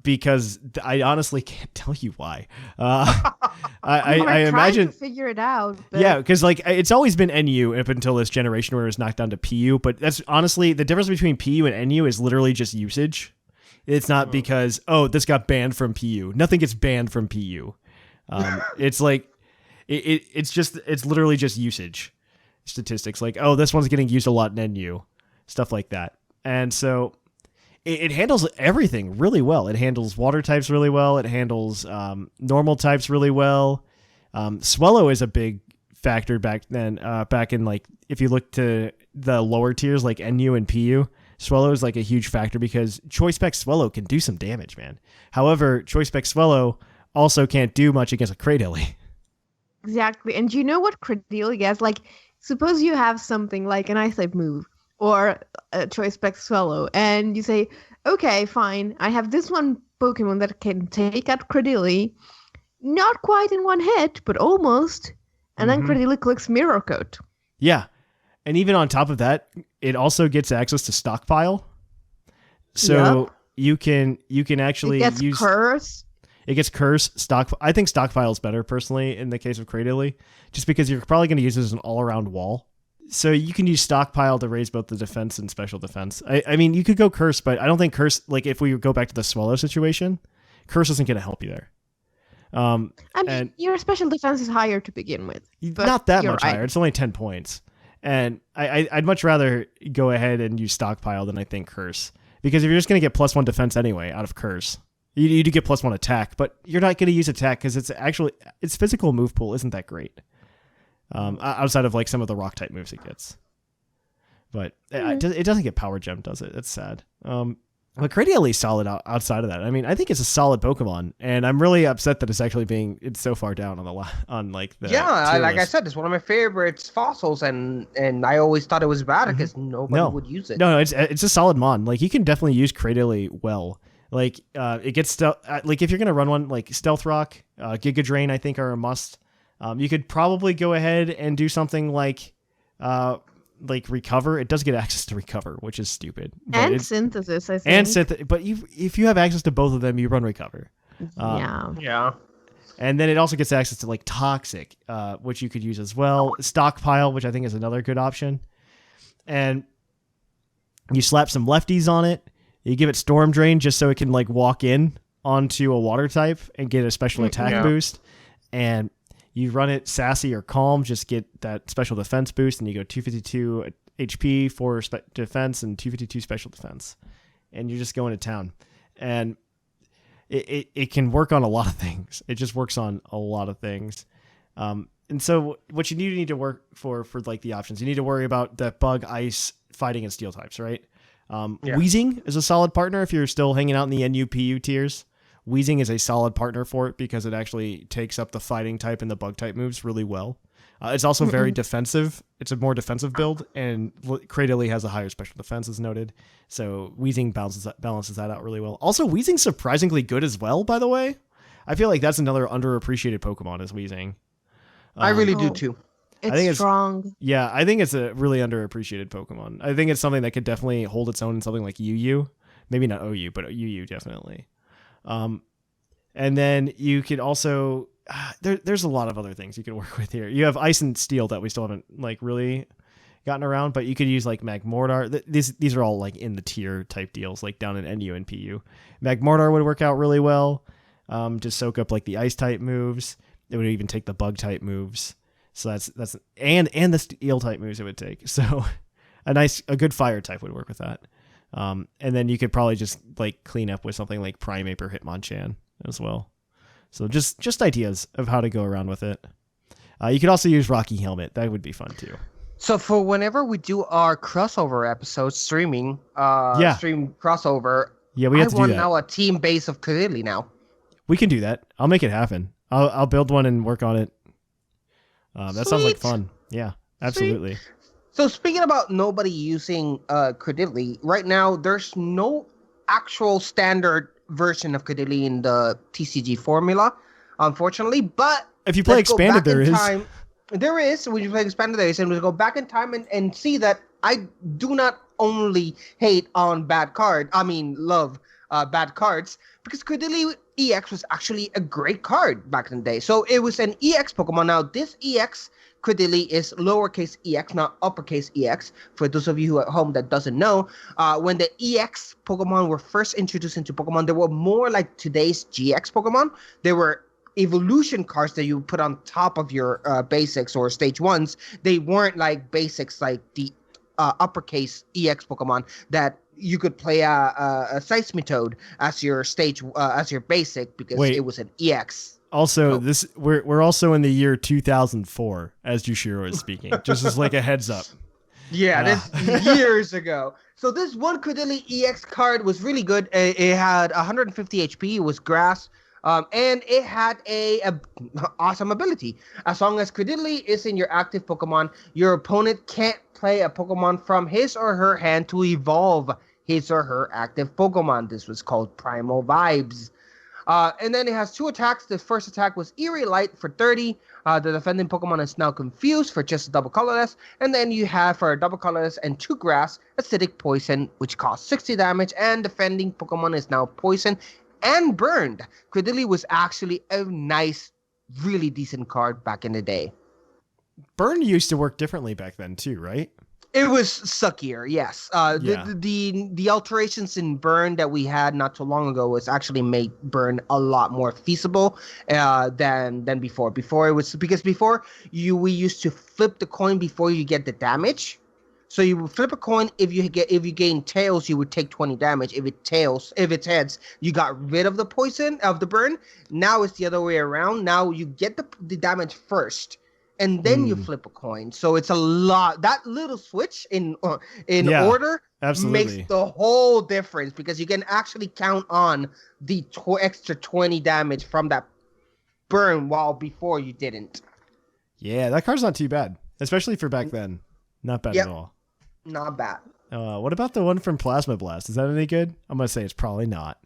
Because I honestly can't tell you why. I imagine to figure it out. But... Yeah, because like it's always been NU up until this generation where it was knocked down to PU. But that's honestly the difference between PU and NU is literally just usage. It's not because this got banned from PU. Nothing gets banned from PU. It's like it's literally just usage statistics. Like this one's getting used a lot in NU, stuff like that. And so it handles everything really well. It handles water types really well. It handles normal types really well. Swallow is a big factor back then. Back in like if you look to the lower tiers like NU and PU, Swallow is like a huge factor because Choice Spec Swallow can do some damage, man. However, Choice Spec Swallow also can't do much against a Cradilli. Exactly. And do you know what Cradilli gets? Like, suppose you have something like an Ice Type move or a Choice Spec Swallow, and you say, okay, fine, I have this one Pokemon that can take out Cradilli, not quite in one hit, but almost, and then Cradilli clicks Mirror Coat. Yeah. And even on top of that, it also gets access to Stockpile. So you can actually use Curse. It gets Curse, Stock. I think Stockpile is better personally in the case of Cradilli, just because you're probably going to use it as an all-around wall. So you can use Stockpile to raise both the defense and special defense. I mean, you could go Curse, but I don't think Curse, like if we go back to the Swallow situation, Curse isn't going to help you there. I mean, your special defense is higher to begin with. Not that much higher. It's only 10 points. And I'd much rather go ahead and use Stockpile than I think Curse. Because if you're just going to get +1 defense anyway out of Curse, you do get +1 attack, but you're not going to use attack because its physical move pool isn't that great. Outside of like some of the rock type moves it gets. But it doesn't get power gem, does it? It's sad. But Cranially solid outside of that. I mean, I think it's a solid Pokemon, and I'm really upset that it's so far down on like the like list. I said, it's one of my favorites fossils, and I always thought it was bad because nobody would use it. No, it's a solid mon. Like you can definitely use Cranially well. Like it gets like if you're gonna run one like Stealth Rock, Giga Drain, I think are a must. You could probably go ahead and do something like Recover. It does get access to Recover, which is stupid. And Synthesis, I think. But if you have access to both of them, you run Recover. Yeah. And then it also gets access to like Toxic, which you could use as well. Stockpile, which I think is another good option. And you slap some lefties on it. You give it Storm Drain just so it can like walk in onto a water type and get a special attack boost. And you run it Sassy or Calm, just get that special defense boost, and you go 252 HP, 4 defense, and 252 special defense. And you're just going to town. And it can work on a lot of things. It just works on a lot of things. And so what you need to work for like the options, you need to worry about the Bug, Ice, Fighting, and Steel types, right? Weezing is a solid partner if you're still hanging out in the NU-PU tiers. Weezing is a solid partner for it because it actually takes up the Fighting type and the Bug type moves really well. It's also very defensive. It's a more defensive build, and Cradily has a higher special defense, as noted. So Weezing balances that out really well. Also, Weezing's surprisingly good as well, by the way. I feel like that's another underappreciated Pokemon is Weezing. I really do too. It's strong. Yeah, I think it's a really underappreciated Pokemon. I think it's something that could definitely hold its own in something like UU. Maybe not OU, but UU definitely. And then you could also there's a lot of other things you can work with here. You have Ice and Steel that we still haven't like really gotten around, but you could use like Magmortar. These are all like in the tier type deals, like down in NU and PU. Magmortar would work out really well. To soak up like the Ice type moves. It would even take the Bug type moves. So that's and the Steel type moves it would take. So a good Fire type would work with that. And then you could probably just like clean up with something like Primeape or Hitmonchan as well. So just ideas of how to go around with it. You could also use Rocky Helmet. That would be fun too. So for whenever we do our crossover episodes, stream crossover. Yeah, we have to do that. I want now a team base of Cradily now. We can do that. I'll make it happen. I'll build one and work on it. That sounds like fun. Yeah, absolutely. Sweet. So speaking about nobody using Cradily, right now there's no actual standard version of Cradily in the TCG formula, unfortunately. But if you play Expanded, there is. There is. When you play Expanded, there is. And we go back in time and see that I do not only hate on love bad cards, because Cradily EX was actually a great card back in the day. So it was an EX Pokemon. Now this EX Cradily is lowercase EX, not uppercase EX. For those of you who at home that doesn't know, when the EX Pokemon were first introduced into Pokemon, they were more like today's GX Pokemon. They were evolution cards that you put on top of your basics or stage 1s. They weren't like basics like the uppercase EX Pokemon that you could play a Seismitoad as your stage as your basic because it was an EX. Also, we're also in the year 2004 as Jushiro is speaking. Just as like a heads up. Yeah, this years ago. So this one Cradily EX card was really good. It had 150 HP. It was grass. And it had a awesome ability. As long as Cradily is in your active Pokemon, your opponent can't play a Pokemon from his or her hand to evolve his or her active Pokemon. This was called Primal Vibes. And then it has 2 attacks. The first attack was Eerie Light for 30. The defending Pokemon is now Confused for just a double colorless. And then you have for a double colorless and 2 grass, Acidic Poison, which costs 60 damage. And defending Pokemon is now Poison and Burned. Cradily was actually a nice, really decent card back in the day. Burn used to work differently back then too, right? It was suckier, yes. The alterations in Burn that we had not too long ago was actually made Burn a lot more feasible than before. Before it was because we used to flip the coin before you get the damage. So you would flip a coin. If you gain tails, you would take 20 damage. If it's heads, you got rid of the poison of the burn. Now it's the other way around. Now you get the damage first, and then you flip a coin. So it's a lot. That little switch in order absolutely makes the whole difference, because you can actually count on the extra 20 damage from that burn, while before you didn't. Yeah, that card's not too bad, especially for back then. Not bad at all. Not bad. What about the one from Plasma Blast? Is that any good? I'm going to say it's probably not.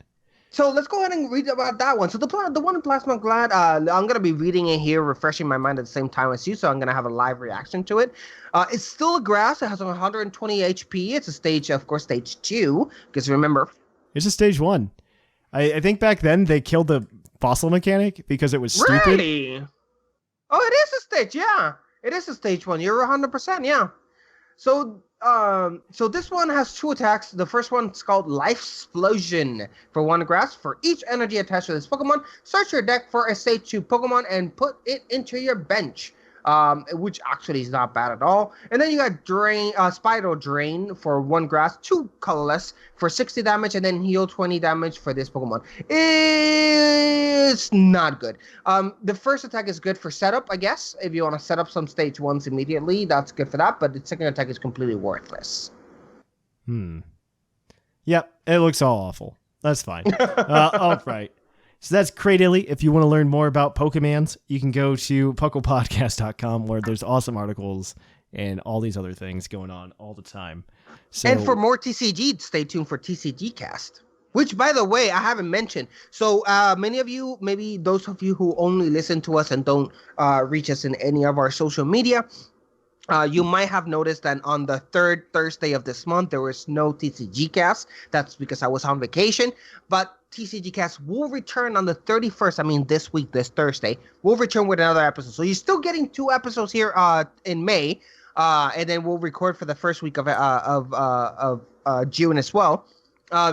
So let's go ahead and read about that one. So the one in Plasma Glad, I'm going to be reading it here, refreshing my mind at the same time as you, so I'm going to have a live reaction to it. It's still a grass. It has 120 HP. It's a stage, of course, stage 2, because remember... It's a stage 1. I think back then they killed the fossil mechanic because it was stupid. Really? Oh, it is a stage, yeah. It is a stage 1. You're 100%, yeah. So this one has 2 attacks. The first one is called Lifesplosion for 1 grass. For each energy attached to this Pokemon, search your deck for a stage 2 Pokemon and put it into your bench. Which actually is not bad at all. And then you got Spiral Drain for 1 grass, 2 colorless for 60 damage, and then heal 20 damage for this Pokemon. It's not good. The first attack is good for setup, I guess. If you want to set up some stage 1s immediately, that's good for that, but the second attack is completely worthless. Yep, it looks all awful. That's fine. All right. So that's Cradily. If you want to learn more about Pokemans, you can go to puclpodcast.com, where there's awesome articles and all these other things going on all the time. So, and for more TCG, stay tuned for TCG Cast, which, by the way, I haven't mentioned. So many of you, maybe those of you who only listen to us and don't reach us in any of our social media, you might have noticed that on the 3rd Thursday of this month, there was no TCG Cast. That's because I was on vacation. But TCG Cast will return on the 31st. I mean, this week, this Thursday, we'll return with another episode. So you're still getting 2 episodes here in May, and then we'll record for the first week of June as well.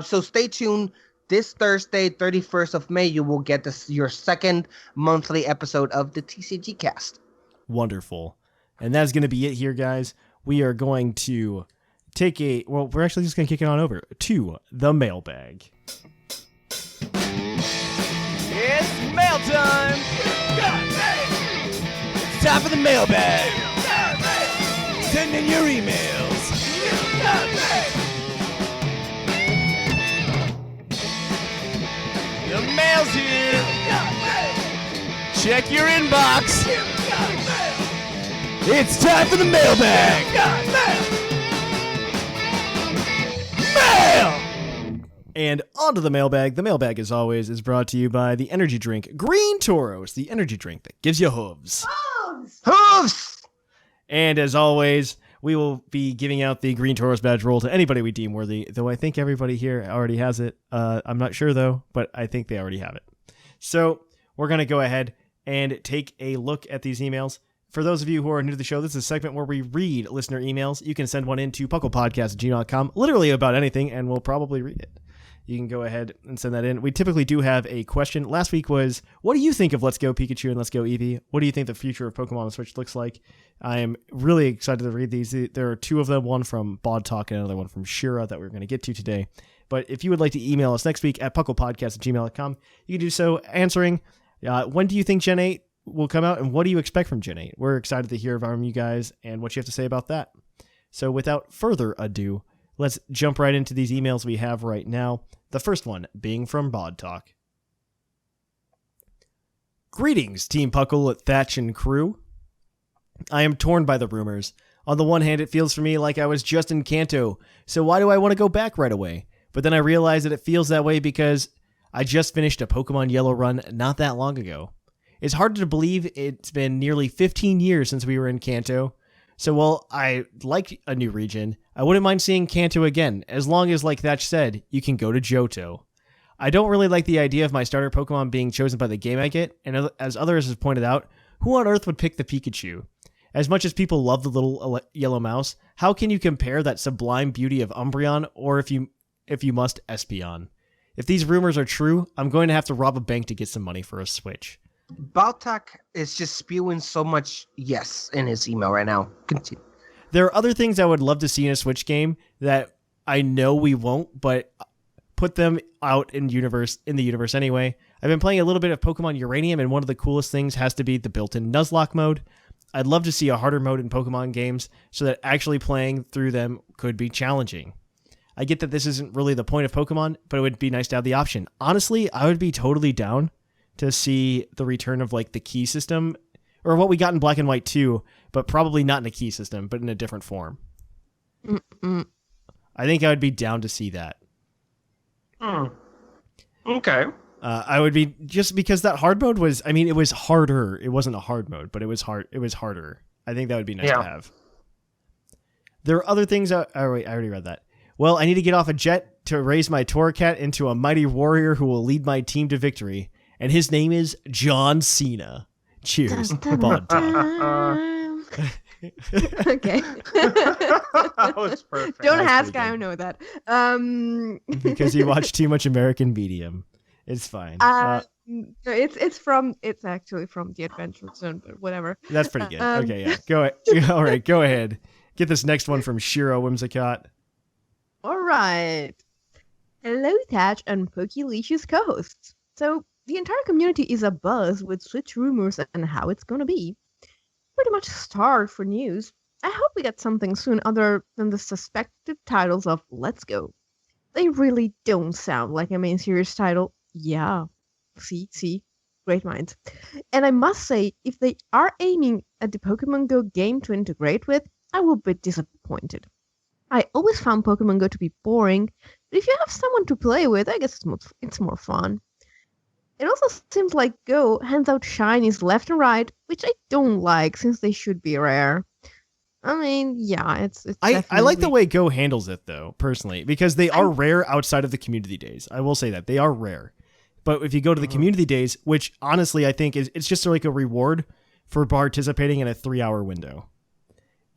So stay tuned. This Thursday, 31st of May, you will get your second monthly episode of the TCG Cast. Wonderful. And that's going to be it here, guys. We are going to we're actually just going to kick it on over to the mailbag. It's mail time! It's time for the mailbag! Send in your emails! The mail's here! Check your inbox! It's time for the mailbag! Mail! And on to the mailbag. The mailbag, as always, is brought to you by the energy drink Green Toros, the energy drink that gives you hooves. Hooves! And as always, we will be giving out the Green Toros badge roll to anybody we deem worthy, though I think everybody here already has it. I'm not sure, though, but I think they already have it. So we're going to go ahead and take a look at these emails. For those of you who are new to the show, this is a segment where we read listener emails. You can send one in to puclpodcast@gmail.com, literally about anything, and we'll probably read it. You can go ahead and send that in. We typically do have a question. Last week was, what do you think of Let's Go Pikachu and Let's Go Eevee? What do you think the future of Pokemon on Switch looks like? I am really excited to read these. There are 2 of them, one from Bod Talk and another one from Shira that we're going to get to today. But if you would like to email us next week at puclpodcast@gmail.com, you can do so answering, when do you think Gen 8 will come out, and what do you expect from Gen 8? We're excited to hear from you guys and what you have to say about that. So without further ado, let's jump right into these emails we have right now. The first one being from Bod Talk. Greetings, Team Puckle, Thatch, and crew. I am torn by the rumors. On the one hand, it feels for me like I was just in Kanto, so why do I want to go back right away? But then I realize that it feels that way because I just finished a Pokemon Yellow run not that long ago. It's hard to believe it's been nearly 15 years since we were in Kanto. So while I like a new region, I wouldn't mind seeing Kanto again, as long as, like Thatch said, you can go to Johto. I don't really like the idea of my starter Pokemon being chosen by the game I get, and as others have pointed out, who on earth would pick the Pikachu? As much as people love the little yellow mouse, how can you compare that sublime beauty of Umbreon, or if you must, Espeon? If these rumors are true, I'm going to have to rob a bank to get some money for a Switch. Baltak is just spewing so much yes in his email right now. Continue. There are other things I would love to see in a Switch game that I know we won't, but put them out in the universe anyway. I've been playing a little bit of Pokemon Uranium, and one of the coolest things has to be the built-in Nuzlocke mode. I'd love to see a harder mode in Pokemon games so that actually playing through them could be challenging. I get that this isn't really the point of Pokemon, but it would be nice to have the option. Honestly, I would be totally down to see the return of like the key system, or what we got in Black and White 2, but probably not in a key system, but in a different form. Mm-mm. I think I would be down to see that. Okay. I would be, just because that hard mode was, I mean, it was harder. It wasn't a hard mode, but it was hard. It was harder. I think that would be nice to have. There are other things. Wait, I already read that. Well, I need to get off a jet to raise my Torracat into a mighty warrior who will lead my team to victory. And his name is John Cena. Cheers. Bond. Okay. That was perfect. Don't That's ask, pretty I good. don't know that. Because you watch too much American Medium. It's fine. It's actually from the Adventure Zone, but whatever. That's pretty good. Okay, yeah. Go ahead. All right, go ahead. Get this next one from Shiro Whimsicott. All right. Hello, Thatch and PUCL's co-hosts. So, the entire community is abuzz with Switch rumors and how it's gonna be. Pretty much starved for news. I hope we get something soon other than the suspected titles of Let's Go. They really don't sound like a main series title. Yeah. See? Great minds. And I must say, if they are aiming at the Pokemon Go game to integrate with, I will be disappointed. I always found Pokemon Go to be boring, but if you have someone to play with, I guess it's more fun. It also seems like Go hands out shinies left and right, which I don't like since they should be rare. I mean, yeah, it's I like definitely- the way Go handles it, though, personally, because they are rare outside of the community days. I will say that. They are rare. But if you go to the community days, which honestly I think it's just like a reward for participating in a 3-hour window.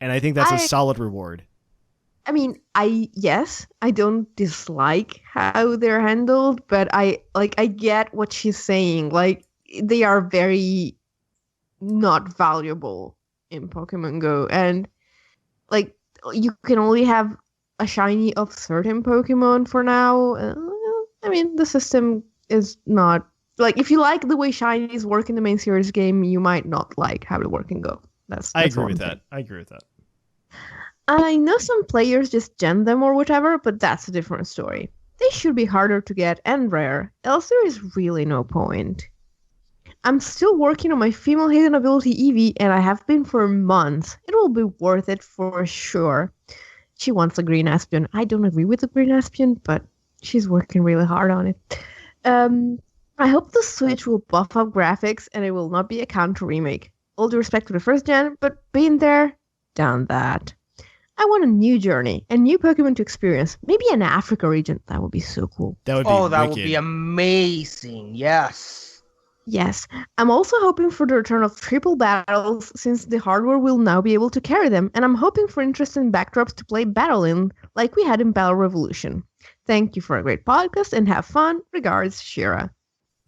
And I think that's a solid reward. I mean, I don't dislike how they're handled, but I get what she's saying. Like, they are very not valuable in Pokemon Go, and like you can only have a shiny of certain Pokemon for now. I mean, the system is not like, if you like the way shinies work in the main series game, you might not like how they work in Go. I agree with that. I know some players just gem them or whatever, but that's a different story. They should be harder to get and rare, else there is really no point. I'm still working on my female hidden ability Eevee, and I have been for months. It will be worth it for sure. She wants a green Aspion. I don't agree with the green Aspion, but she's working really hard on it. I hope the Switch will buff up graphics and it will not be a counter remake. All due respect to the first gen, but been there, done that. I want a new journey, a new Pokemon to experience. Maybe an Africa region. That would be so cool. That would be that would wicked. be amazing. Yes. Yes. I'm also hoping for the return of triple battles, since the hardware will now be able to carry them, and I'm hoping for interesting backdrops to play battle in, like we had in Battle Revolution. Thank you for a great podcast, and have fun. Regards, Shira.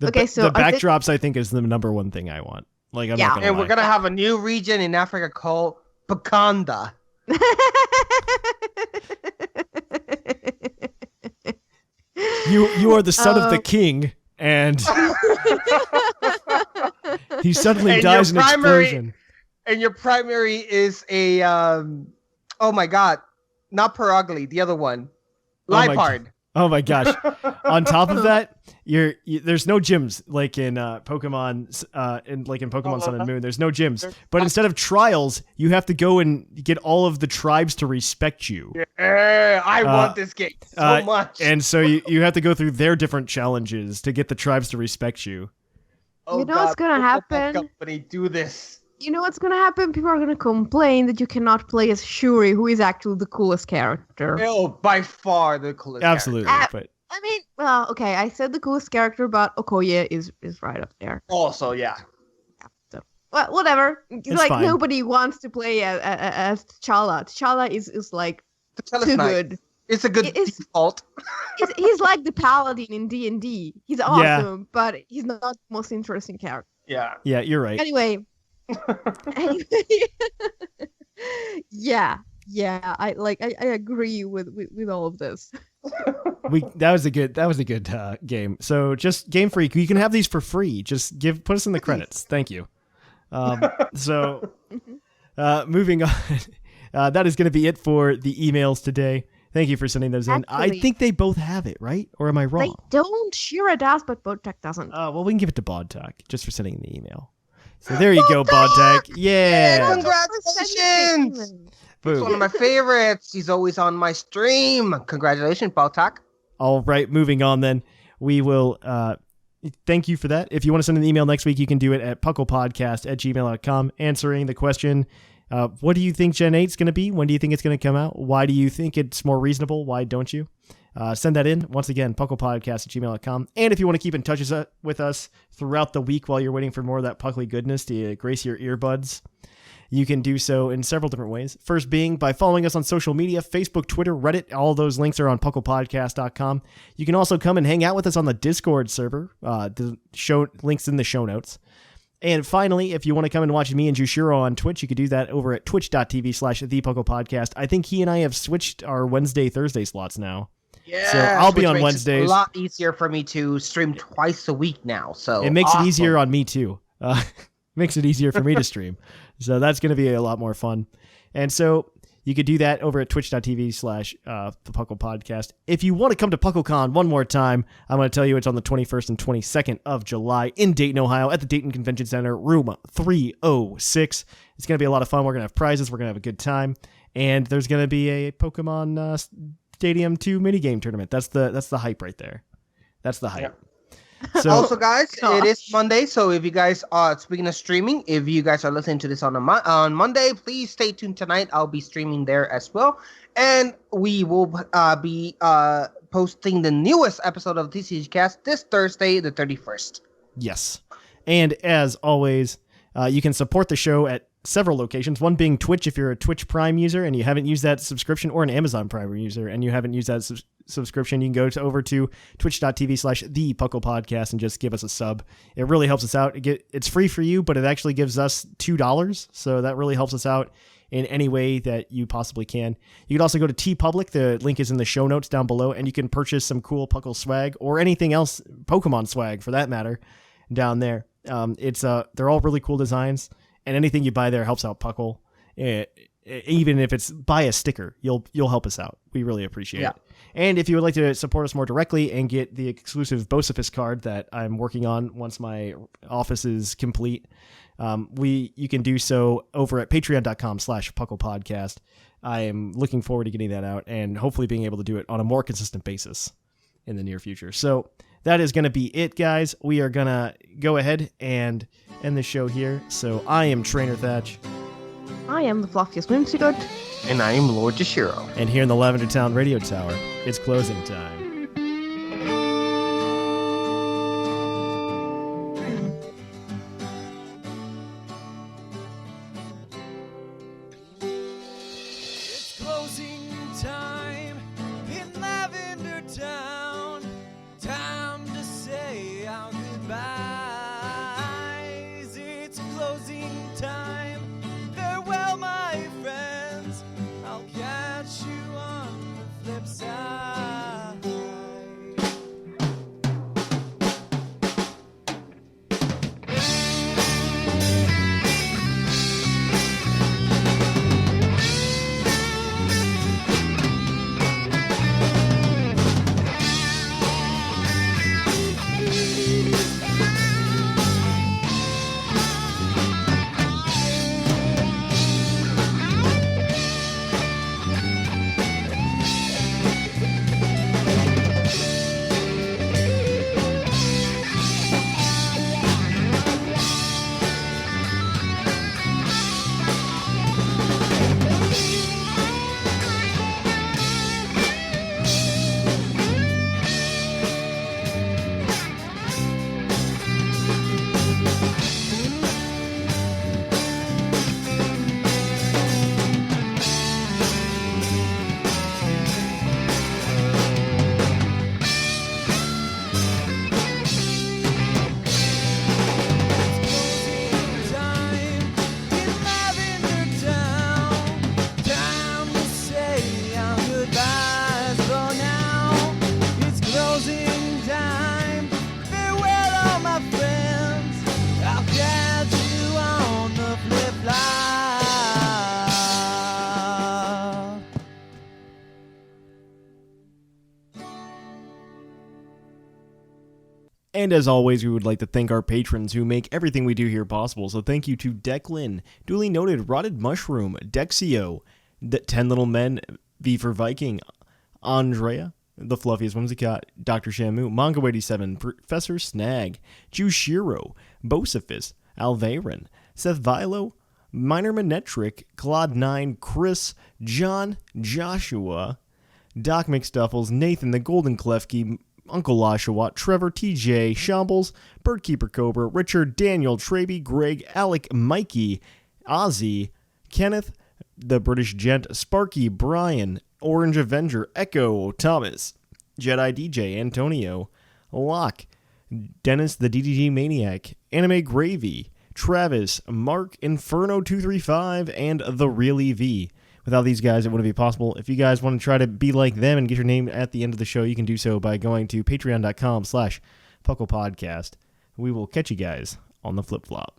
The backdrops, I think, is the number one thing I want. Like, I'm not gonna And lie. we're gonna have a new region in Africa called Pakanda. You are the son of the king, and he suddenly And dies your in an explosion. And your primary is a oh my god, not Perugly, the other one, my Liepard. Oh my gosh! On top of that, there's no gyms like in Pokemon, in Pokemon Sun and Moon. There's no gyms, but instead of trials, you have to go and get all of the tribes to respect you. Yeah, I want this game so much. And so you have to go through their different challenges to get the tribes to respect you. Oh, You know what's gonna Pokemon happen? Company, do this. You know what's gonna happen? People are gonna complain that you cannot play as Shuri, who is actually the coolest character. Oh, by far the coolest. Absolutely, character. but I mean, well, okay, I said the coolest character, but Okoye is right up there. Also, yeah. So, well, whatever. Like, fine. nobody wants to play as T'Challa. T'Challa is like T'Challa's too nice. good. It's a good It's- default. He's like the paladin in D&D. He's awesome, but he's not the most interesting character. Yeah. yeah, you're right. Anyway, yeah. Yeah, I agree with all of this. That was a good game. So just Game Freak, you can have these for free. Just put us in the credits. Thank you. So moving on, that is going to be it for the emails today. Thank you for sending those in. I think they both have it, right? Or am I wrong? They don't. Shira does, but Bodtak doesn't. Well, we can give it to Bodtak just for sending the email. So there you go, Bodtak. Yeah. Congratulations! He's one of my favorites. He's always on my stream. Congratulations, Baltak. All right, moving on then. We will thank you for that. If you want to send an email next week, you can do it at puclpodcast@gmail.com, answering the question, what do you think Gen 8 is going to be? When do you think it's going to come out? Why do you think it's more reasonable? Why don't you? Send that in. Once again, puclpodcast@gmail.com. And if you want to keep in touch with us throughout the week while you're waiting for more of that Puckley goodness to grace your earbuds, you can do so in several different ways. First being by following us on social media, Facebook, Twitter, Reddit. All those links are on puclpodcast.com. You can also come and hang out with us on the Discord server. The show links in the show notes. And finally, if you want to come and watch me and Jushiro on Twitch, you could do that over at twitch.tv/thepuclpodcast. I think he and I have switched our Wednesday, Thursday slots now. Yeah, so I'll be on Wednesdays. It's a lot easier for me to stream twice a week now. So it makes it easier on me too. Makes it easier for me to stream. So that's going to be a lot more fun. And so you could do that over at twitch.tv/thepuclpodcast. If you want to come to PuckleCon one more time, I'm going to tell you it's on the 21st and 22nd of July in Dayton, Ohio at the Dayton Convention Center, room 306. It's going to be a lot of fun. We're going to have prizes. We're going to have a good time. And there's going to be a Pokemon Stadium 2 minigame tournament. That's the hype right there. That's the hype. Yep. So, also, guys, it is Monday, so if you guys are speaking of streaming, if you guys are listening to this on Monday, please stay tuned tonight. I'll be streaming there as well, and we will be posting the newest episode of TCG Cast this Thursday, the 31st. Yes, and as always, you can support the show at several locations, one being Twitch if you're a Twitch Prime user and you haven't used that subscription, or an Amazon Prime user and you haven't used that subscription, you can go over to twitch.tv/thepuclpodcast and just give us a sub. It really helps us out. It's free for you, but it actually gives us $2, so that really helps us out in any way that you possibly can. You can also go to TeePublic. The link is in the show notes down below, and you can purchase some cool Puckle swag or anything else, Pokemon swag for that matter, down there. They're all really cool designs. And anything you buy there helps out Puckle. Even if it's buy a sticker, you'll help us out. We really appreciate it. And if you would like to support us more directly and get the exclusive Bocephus card that I'm working on once my office is complete, you can do so over at patreon.com/pucklepodcast. I am looking forward to getting that out and hopefully being able to do it on a more consistent basis in the near future. So that is going to be it, guys. We are going to go ahead and end the show here. So I am Trainer Thatch. I am the Fluffiest Whimsicott. And I am Lord Jushiro. And here in the Lavender Town Radio Tower, it's closing time. It's closing time in Lavender Town. Time to say our goodbyes. It's closing time. Farewell, my friends. I'll catch you on the flip side. And as always, we would like to thank our patrons who make everything we do here possible. So thank you to Declan, duly noted Rotted Mushroom, Dexio, the 10 Little Men, V for Viking, Andrea, the Fluffiest Whimsicott, Dr. Shamu, Mongo87, Professor Snag, Jushiro, Bocephus, Alvarin, Seth Vilo, Minor Manetric, Claude9, Chris, John, Joshua, Doc McStuffles, Nathan the Golden Klefki, Uncle Oshawott, Trevor, TJ, Shambles, Birdkeeper Cobra, Richard, Daniel, Traby, Greg, Alec, Mikey, Ozzy, Kenneth, the British Gent, Sparky, Brian, Orange Avenger, Echo, Thomas, Jedi DJ, Antonio, Locke, Dennis the DDG Maniac, Anime Gravy, Travis, Mark, Inferno235, and The Real EV. Without these guys, it wouldn't be possible. If you guys want to try to be like them and get your name at the end of the show, you can do so by going to patreon.com/PUCL Podcast. We will catch you guys on the flip-flop.